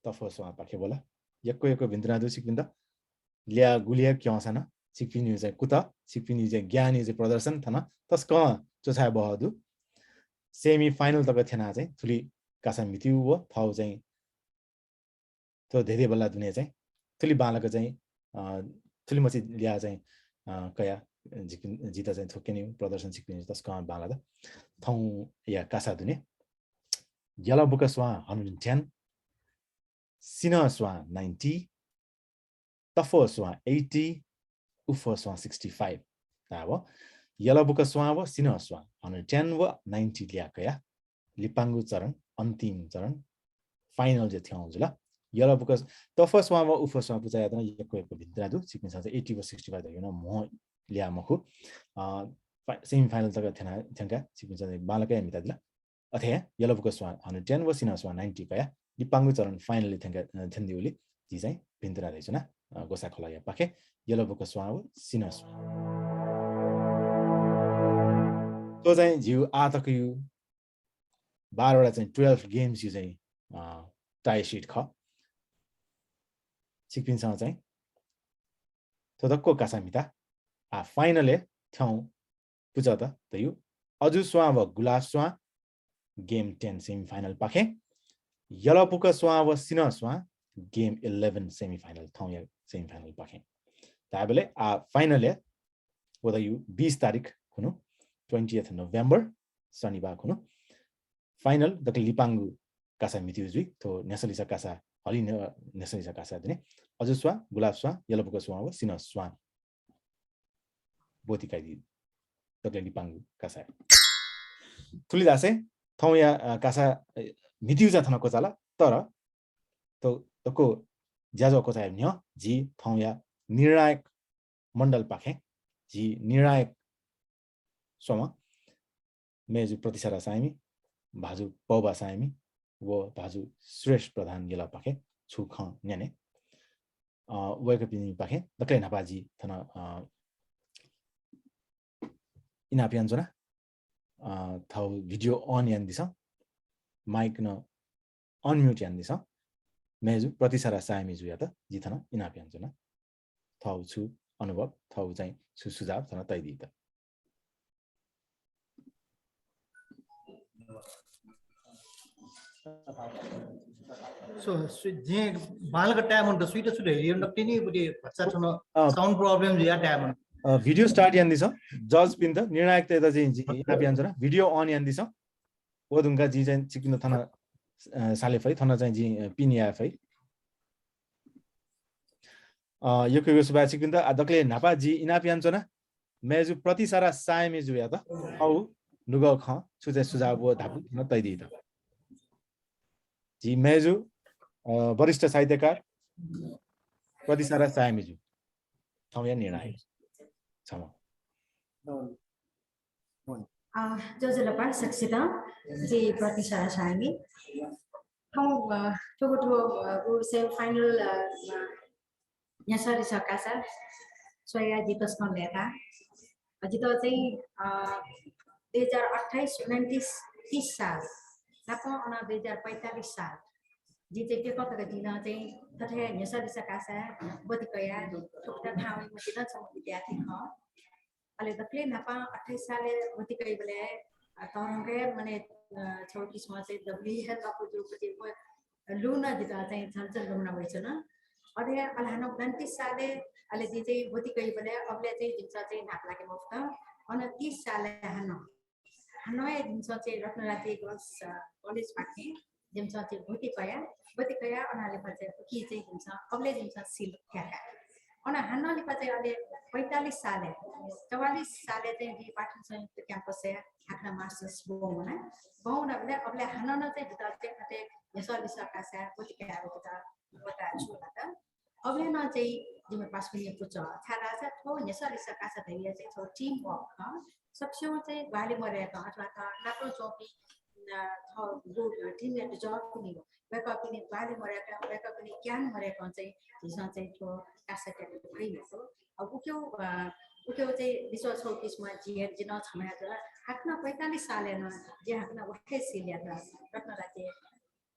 तफोसमा पाखे बोला यक्को भिन्द्रादु सिकबिन्दा ल्या गुलिया क्याउँछन सिकपिनि चाहिँ कुता सिकपिनि चाहिँ ज्ञानी चाहिँ प्रदर्शन थना तस्क चोछा बहदु सेमी फाइनल तक थेना चाहिँ थुली कासा मितिउ हो थाउ चाहिँ तो धेरै बल्ला दुनिया चाहिँ थुली बालक चाहिँ थुली मछि ल्या चाहिँ कया जिता चाहिँ थोकेनी प्रदर्शन सिक्पिनि तस्क बाला द थौ या कासा दुने यला बुक स्वा 110 सिना स्वा 90 तफो स्वा 80 उफो स्वा 65 ताबो यला बुक स्वा व सिना स्वा 110 व 90 ल्या कया लिपाङ्गु चरण अन्तिम चरण फाइनल जे थियो जुला यला बुक तफो स्वा व उफो स्वा पुचाया त यक्को भित्रादु सिक्ने छ 80 व 65 द हैन म ल्या मखु सेमी फाइनल तक थेनका सिक्ने छ बालकै मिता दिला अथे यला बुक स्वा 110 व सिना स्वा 90 कया लिपाङ्गु चरण फाइनली थेनका थेन्दिउली जी चाहिँ भिन्त्रा दैछ न गोसा खोला या पाखे यला बुक स्वा व सिना स्वा तो चाहिँ जिउ आ तक यु 12 वटा चाहिँ 12 गेम्स यु चाहिँ टाइ शीट ख सिक्पिनसँग चाहिँ तदक्को कासामिता फाइनले थ्यौ पुजा त यो अजु स्वा व गुलाब स्वा गेम 10 सेमी फाइनल पाखे यलपुक स्वा व सिन स्वा गेम 11 सेमी फाइनल थौ या सेमी फाइनल पाखे ताबेले फाइनले वदा यो 20 तारिख खुनु 20th नोभेम्बर शनिबार खुनु फाइनल दक लिपाङ्गु कासा मितिउजु तो नेसलिसा कासा हलि नेसलिसा कासा दिने अजु स्वा गुलाब स्वा यलपुक स्वा व सिन स्वा बोतिकाइदि दक लिपाङ्गु कासा तुली दासे थौ या कासा मितिउजा थनको चाला तर तो तको ज्याजो को चाहिँ न्य जी थौ या निर्णायक मण्डल पाखे जी निर्णायक सोमा मेजु प्रतिसारा साइमी भाजु पौबा साइमी वो भाजु श्रेष्ठ प्रधान गेला पाखे छु ख न्याने वेक पिनि पाखे दक्ले नापाजी थन इना पियान्जना थाउ भिडियो अन यान दिस माइक न अनम्युट यान दिस मेजु प्रतिसारा साइमी जु या त जिथन इना पियान्जना थाउ छु अनुभव थाउ चाहिँ छु सुझाव थन तैदि त So जे बालक टाइम हुन्छ स्वीट सुट हेरियो नक्तिनी बुटी बच्चा छन साउन्ड प्रब्लम या टाइम भिडियो स्टार्ट यान दिस जज पिन त निर्णायक त यता चाहिँ इना पियान्जना भिडियो अन यान दिस ओदुंगा जी चाहिँ चिकिन थन साले फै थन चाहिँ जी पिन या फै यो के सुबा चिकिन त दक्ले नापा जी इना पियान्जना मेजु प्रतिसारा साय मेजु या त औ नुग ख सुझाव सुझाव धापु न तैदि त जी मेजु वरिष्ठ साहित्यकार प्रतिसारा साय मेजु थौ या निर्णायक छम जजलपा सक्षिता जी प्रतिसारा सायमी हम टोगो सेमी फाइनल यसरी सकासा सोया जितस न लेता जित चाहिँ 2028 29 साल नापा अना 2045 साल जी चाहिँ के कतका दिन चाहिँ तथा यसरी सकासा बतिकया ठोक्टा ठाउँ मतिर छ विद्यार्थी ख अहिले दक्ले नापा 28 साले भतिकै बेले तरंगे माने 36 मा चाहिँ दब्ली है बापु जो पति लुना दिता चाहिँ छन्चन लुना भइछ न अरे अलहानो 29 साले अहिले चाहिँ भतिकै बेले अबले चाहिँ दिन्छ चाहिँ नाप लागे मुफ्त अनि 30 साले हानोय दिन्छ चाहिँ रत्नराती गर्ल्स कलेज पाके दिन्छ चाहिँ भतिकया अनाले पछि के चाहिँ दिन्छ अबले दिन्छ सिल क्याका अनि हानोले पछि अहिले 45 साले 44 साले चाहिँ दि पाठन संयुक्त क्याम्पस है हाक्ना मास्टर्स बोमना बोमना बेले अबले हानोना चाहिँ दिता चाहिँ यसो लिसका सा भतिकया दिता बता छुला त अबले न चाहिँ जिम्मे पास पनि पुछ छाडा छ थो यसो लिसका सा धेरै चाहिँ थो टिम वर्क सक्छौ चाहिँ बाली मरेको अथवा त नाप्रो चौकी थो गो टिम नेट जब पनि बेका पनि बाली मरेका बेका पनि ज्ञान मरेको चाहिँ हिजो चाहिँ थो कासकेट भइरहेको अब उक्यो चाहिँ विश्व 36 मा जिएर जिन छमाया त हाक्न 45 साले न जे हाक्न वठे सिलिया त रत्न राज्य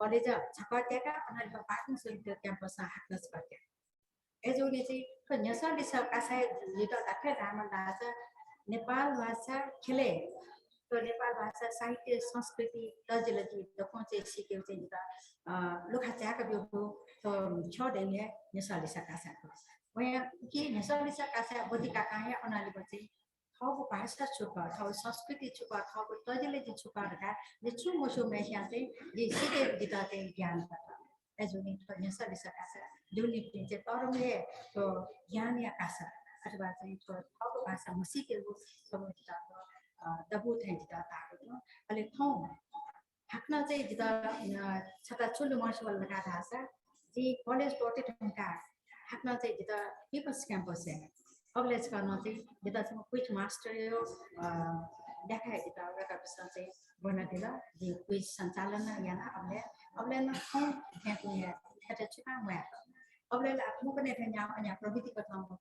कलेज छपाट्याका अनालिका पाठन संयुक्त क्याम्पस हाक्न सके एजोले चाहिँ कन्यासा लिसा कासाय लिटा दाखे रामन दास नेपाल भाषा खेले तो नेपाल भाषा साहित्य संस्कृति तजिलजी दफोचे सिक्यो चाहिँ त लोखाचाका बिउ तो छोडेले नेसालिसा कासा वया के नेसालिसा कासा बदि काकाया अनालि पछि थौको भाषा छुपा थौ संस्कृति छुपा थौको तजिलजी छुपा रका जे छु मोसो मेसिया चाहिँ जे सिके दिता चाहिँ ज्ञान एजुनी नेसालिसा कासा दुली चाहिँ तरमे तो ज्ञान या कासा अथवा चाहिँ थौको भाषा मसिकेको सब दबु चाहिँ दिता ताको अहिले थौ हाक्न चाहिँ दिता छता चुल्लो मर्सवल लगा भाषा जी कलेज टोटेटका हाक्न चाहिँ दिता पीपल्स क्याम्पस है अबले गर्न चाहिँ दिता चाहिँ क्विज मास्टर यो देखाए दिता रका विषय चाहिँ बना दिला जी क्विज सञ्चालन याना अबले न थौ त्यहाँ हेटे छुपा म अबले आफ्नो पनि यहाँ प्रविधिको ठाउँमा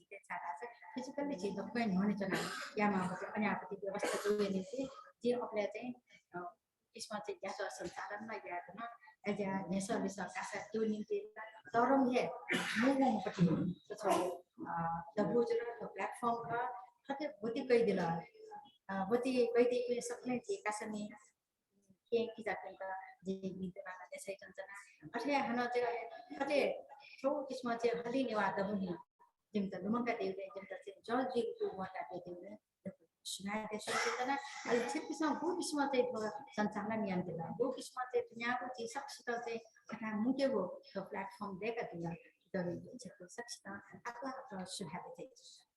के छाडा छ फिजिकली चाहिँ दक्कै नहुने जना यामा अनि आपति व्यवस्था जोइने चाहिँ जे अबले चाहिँ यसमा चाहिँ ज्यादा सञ्चालनमा यादन एज नेसर सरकार त्यो निम्ति तरम हे मुगम पति छ दब्लु जरा प्लेटफर्म का खते बति कइ दिला बति कइ दिए सक्ने जे कासनी के कि जातन का जे विद्यमान देशै चञ्चना अथे हन चाहिँ खते छौ किस्म चाहिँ हली नेवा दबुनी जिमता लुमका देउले जिमता चाहिँ जल जीवको वाटा देउले सुनाए देशै चञ्चना अहिले छिपिसमा गो किस्म चाहिँ सञ्चालन यन्त्र गो किस्म चाहिँ दुनियाको चाहिँ सक्सिता चाहिँ कथा मुकेको त्यो प्लेटफर्म देका दिला दबे चाहिँ सक्सिता आत्ला सुहाबे चाहिँ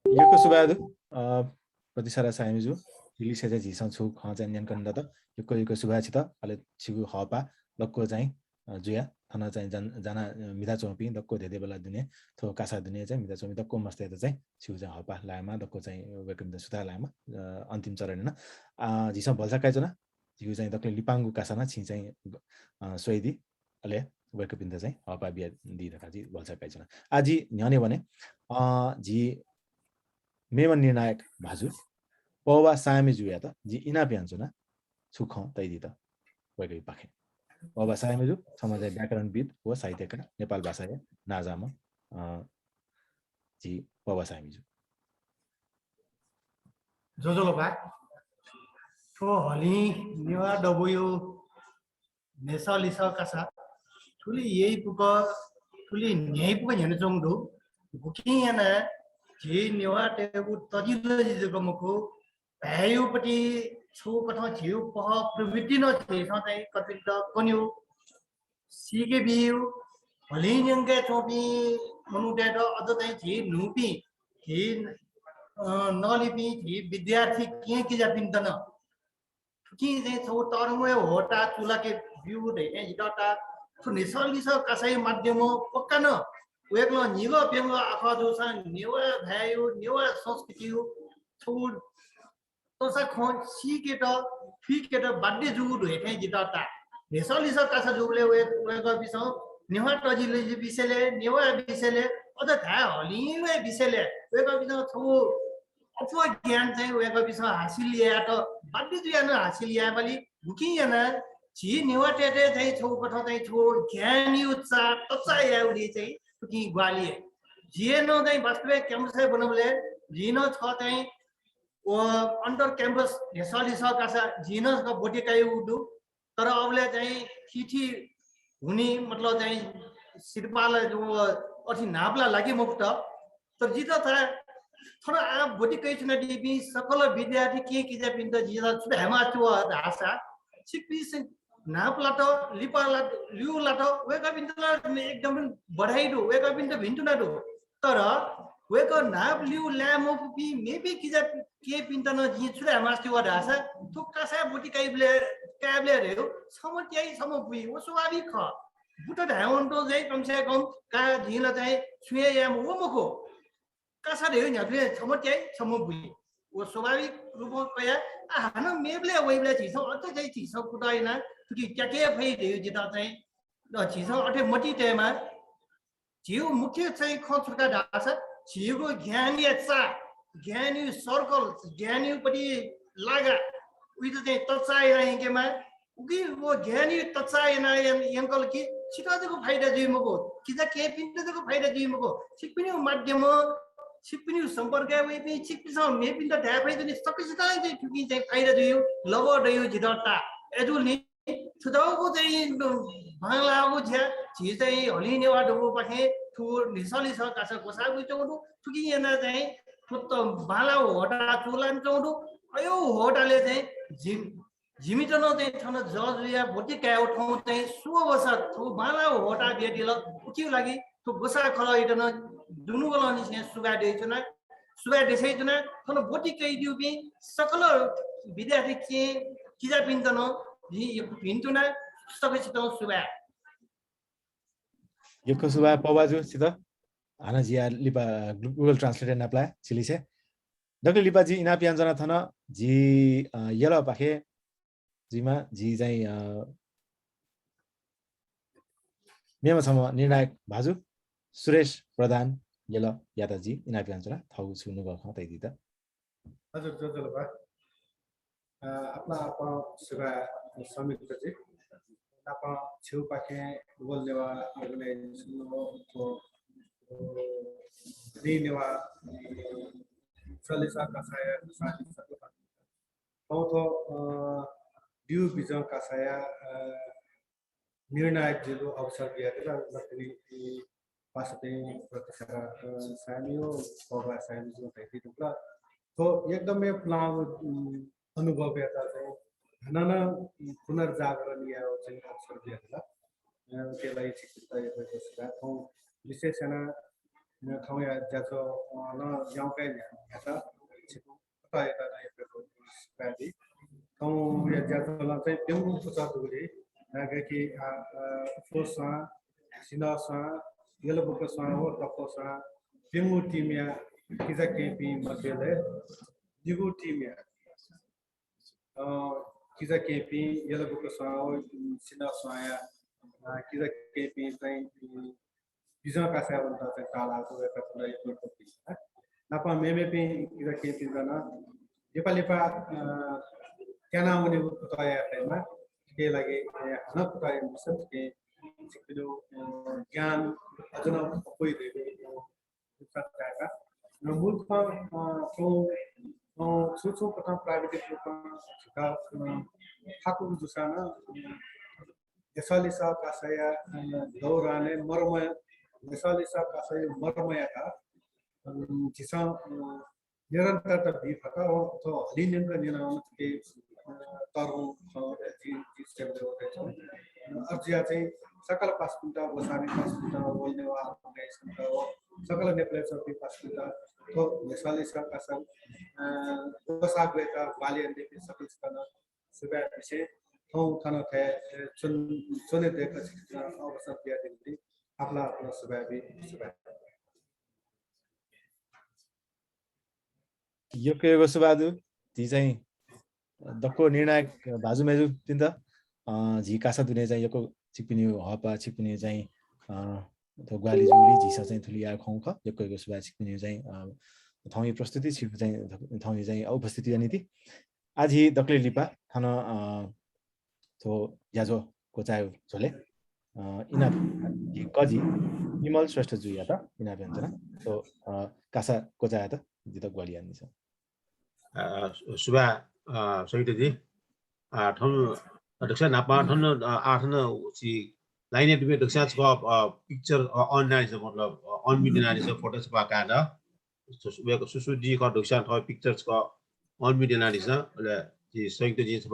योको सुबादु प्रतिसारा साइमिजु रिलिस चाहिँ झिसं छु खजान यानकन त योको सुबा छ त अले छिगु हपा लक्को चाहिँ जुया थना चाहिँ जाना मिदा चौपी दक्को धेरै बेला दुने थो कासा दुने चाहिँ मिदा चौपी दक्को मस्ते त चाहिँ छिगु चाहिँ हपा लामा दक्को चाहिँ वेकम द सुता लामा अन्तिम चरण न झिसं भल्सा काइजना छिगु चाहिँ दक्ले लिपाङ्गु कासाना छि चाहिँ सोइदी अले वेकम द चाहिँ हपा बिया दिइरका जी भल्सा काइजना आजि न्याने भने जी मेमन निर्णायक भाजु पवा सामे जुया त जी इना प्यान्चुना सुख तैदि त वेकै पाखे पवा सामे जु समाज व्याकरणविद हो साहित्यकार नेपाल भाषा नाजामा जी पवा सामे जु जोजो बा तो हली निवा डबुयो नेसा लिसा कासा ठुली यही पुक ठुली न्याय पुक हेर्न चंगदो बुकिङ याना जे निवा टेबु तजिलो जिजको मको भ्यायोपट्टि छु कथा थियो पह प्रवृत्ति न थिए सधैँ कति त कन्यो सिके बिउ हलिन्यङके चोपी मनुटेट अझ चाहिँ छि नुपी छि नलिपी छि विद्यार्थी के जापिन त न कि चाहिँ छौ तरंगय होटा चुलाके बिउ दैने जिटाटा निसर्गिस कसै माध्यम पक्का न वेग्लो निगो पेंगो आखा जोसा नेवा भ्यायो नेवा संस्कृति छौ तोसा खो सिकेट फिकेट बाड्डे जुगु ढेथे जिटाटा नेसलिस कासा जुगले वेग बिस नेवा टजिले बिसेले नेवा बिसेले अझ था हलिवे बिसेले वेग बिस छौ अफवा ज्ञान चाहिँ वेग बिस हासिल या त बाड्डे जुया न हासिल या बलि बुकिङ याना जी नेवा टेटे चाहिँ छौ पठ चाहिँ छौ ज्ञान युचा तचा याउली चाहिँ कि ग्वाली जिएनो चाहिँ वास्तविक क्याम्पस बनाउले जिनो छ चाहिँ अन्डर क्याम्पस हेसली सकासा जिनस का बोटी काई उडु तर अबले चाहिँ खिठी हुने मतलब चाहिँ सिरपाला जो अथि नापला लागि मुक्त तर जिता था थोड़ा आप बोटी कई चुना डीबी सकल विद्यार्थी के किजा पिंड जिता छुटे हेमा चुआ आशा सिक्पी से नाप लाटो लिपा लाटो लिउ लाटो वेका पिंड एकदम बढ़ाई दो वेका पिंड भिंटू ना दो तर वेका नाप लिउ लैम ऑफ बी मे बी किजा के पिंड ना जी छुटे हेमा चुआ आशा तो कैसा बोटी कई ब्ले कैबले रहे हो समझ क्या ही समझ भी वो स्वाभाविक है बुटा ढाउन तो जाए कम से कम का झीला जाए छुए या वो मुको कैसा रहे हो यहाँ पे समझ क्या ही समझ भी वो स्वाभाविक रूप में क्या हाँ ना मेबले वेबले चीज़ों अते जाए चीज़ों कुटाई ना क्योंकि क्या क्या भाई रहे हो जितना जाए ना चीज़ों अटे मटी टेमा जीव मुख्य चाहिँ खर्चका ढाँचा जीवको ज्ञानी अच्छा ज्ञानी सर्कल ज्ञानी पनि लागा उयो चाहिँ तचाएर हिँडेमा उकी वो ज्ञानी तचाएन यंकल कि सिकाजको फाइदा जिमको किजा के पिण्डको फाइदा जिमको सिकपिनी माध्यम सिकपिनी सम्पर्क वे पनि सिकपिस मे पिण्ड ढापै पनि सकिसता चाहिँ ठुकी चाहिँ फाइदा दियो लव दियो जिडटा एजुलि छुदाउको चाहिँ बांग्लाको छ जी चाहिँ हलिनेवा डबो पाखे ठु निसली छ कासा कोसाको चौडु ठुकी yana चाहिँ फुत्त बाला होटा चोलान चौडु अयो होटाले चाहिँ जिमिटनो चाहिँ ठन जजलिया भोटी काय उठाउ चाहिँ सुव बसा थु बाला होटा बेटिल के लागि तो गोसा खला इटन दुनु गलनी से सुगा देछना सुगा देछैजना थन भोटी कै दिउबी सकल विद्यार्थी के किजा पिन्तन जी पिन्तुना सकेसित सुगा यको सुबा पबाजु सित आना जिया लिपा गुगल ट्रान्सलेटर नाप्ला छिलिसे डक्टर लिपा जी इना पियान्जना थन जी यला पाखे जिमा जी चाहिँ मेमसम्म निर्णायक भाजु सुरेश प्रधान यला यादाजी इना पियान्जना थाउ सुनु गख तैदि त हजुर जजलबा आपला सुबा समिति जी आपा छेउ पाखे गुगल नेवा अर्गनाइजेसन को नेवा सलिसा कासाया साथी सबै तो ड्यू बिजन कासाया निर्णायक जिल्लो अवसर दिएर नक्कली पासते प्रतिशत सामियो पवा सामि जो भएकी दुला तो एकदमै प्लान अनुभव यता चाहिँ नन पुनर्जागरण या चाहिँ अवसर दिएर त्यसलाई चिकित्सा यसका ठाउँ विशेषण ठाउँ या जाजो न गाउँकै यता चिकित्सा यता रहेको प्रादि ठाउँ या जाजोलाई चाहिँ पेउ पुचातुले कि फोसा सिनासा यलबुकसा हो तपसा पेउ टिमिया किजा केपी मध्यले दिगु टिमिया किजा केपी यलबुकसा हो सिनासाया किजा केपी चाहिँ बिजन कासा भन्दा चाहिँ कालाको एउटा पुरै कोपी नापा मेमेपी किजा केपी जना नेपालीपा क्याना उनी तयारमा के लागि हन तय मिसन के सिक्किलो ज्ञान अझन कोही दिएको सत्ताका न मूलमा छुछु प्रथम प्राइभेट रूपमा ठाकु जुसाना यसलिसा कासया दौराने मर्मय यसलिसा कासय मर्मयका जिसा निरन्तरता बिफका हो तो हलिनेन्द्र निनाम के तरु अर्जिया चाहिँ सकल पासपुन्टा गोसामी पासपुन्टा बोल्नेवा सकल नेपाली सबै पासपुन्टा तो यसले सरकार गोसागुएका बालियनदेखि सकल स्थान सुबा विषय ठाउँ खान थे चुने देखा अवसर दिएदेखि आफ्ना आफ्ना सुबाबी सुबा यो केको सुबादु ती चाहिँ दक्को निर्णायक भाजु मेजु तिन त झी कासा दुने चाहिँ यको चिकपिनी हपा चिकपिनी चाहिँ तो ग्वाली जुली झिसा चाहिँ थुलिया खौ ख यको सुबा चिकपिनी चाहिँ थौई प्रस्तुति छिप चाहिँ थौई चाहिँ उपस्थिति अनिति आज दक्ले लिपा थाना 또 야조 고자요 졸래 이나 거지 이멀 श्रेष्ठ जुया다 이나 변잖아 또 가사 고자야다 지도 관리하니서 수바 소이되지 돈 덕산 아빠 돈 아트는 지 लाइनेट में दक्षिण को पिक्चर ऑनलाइन से मतलब ऑन मीडिया नानी से फोटो से पाका ना वे को सुसु जी का दक्षिण थो पिक्चर्स को ऑन मीडिया नानी से ले जी संयुक्त जी से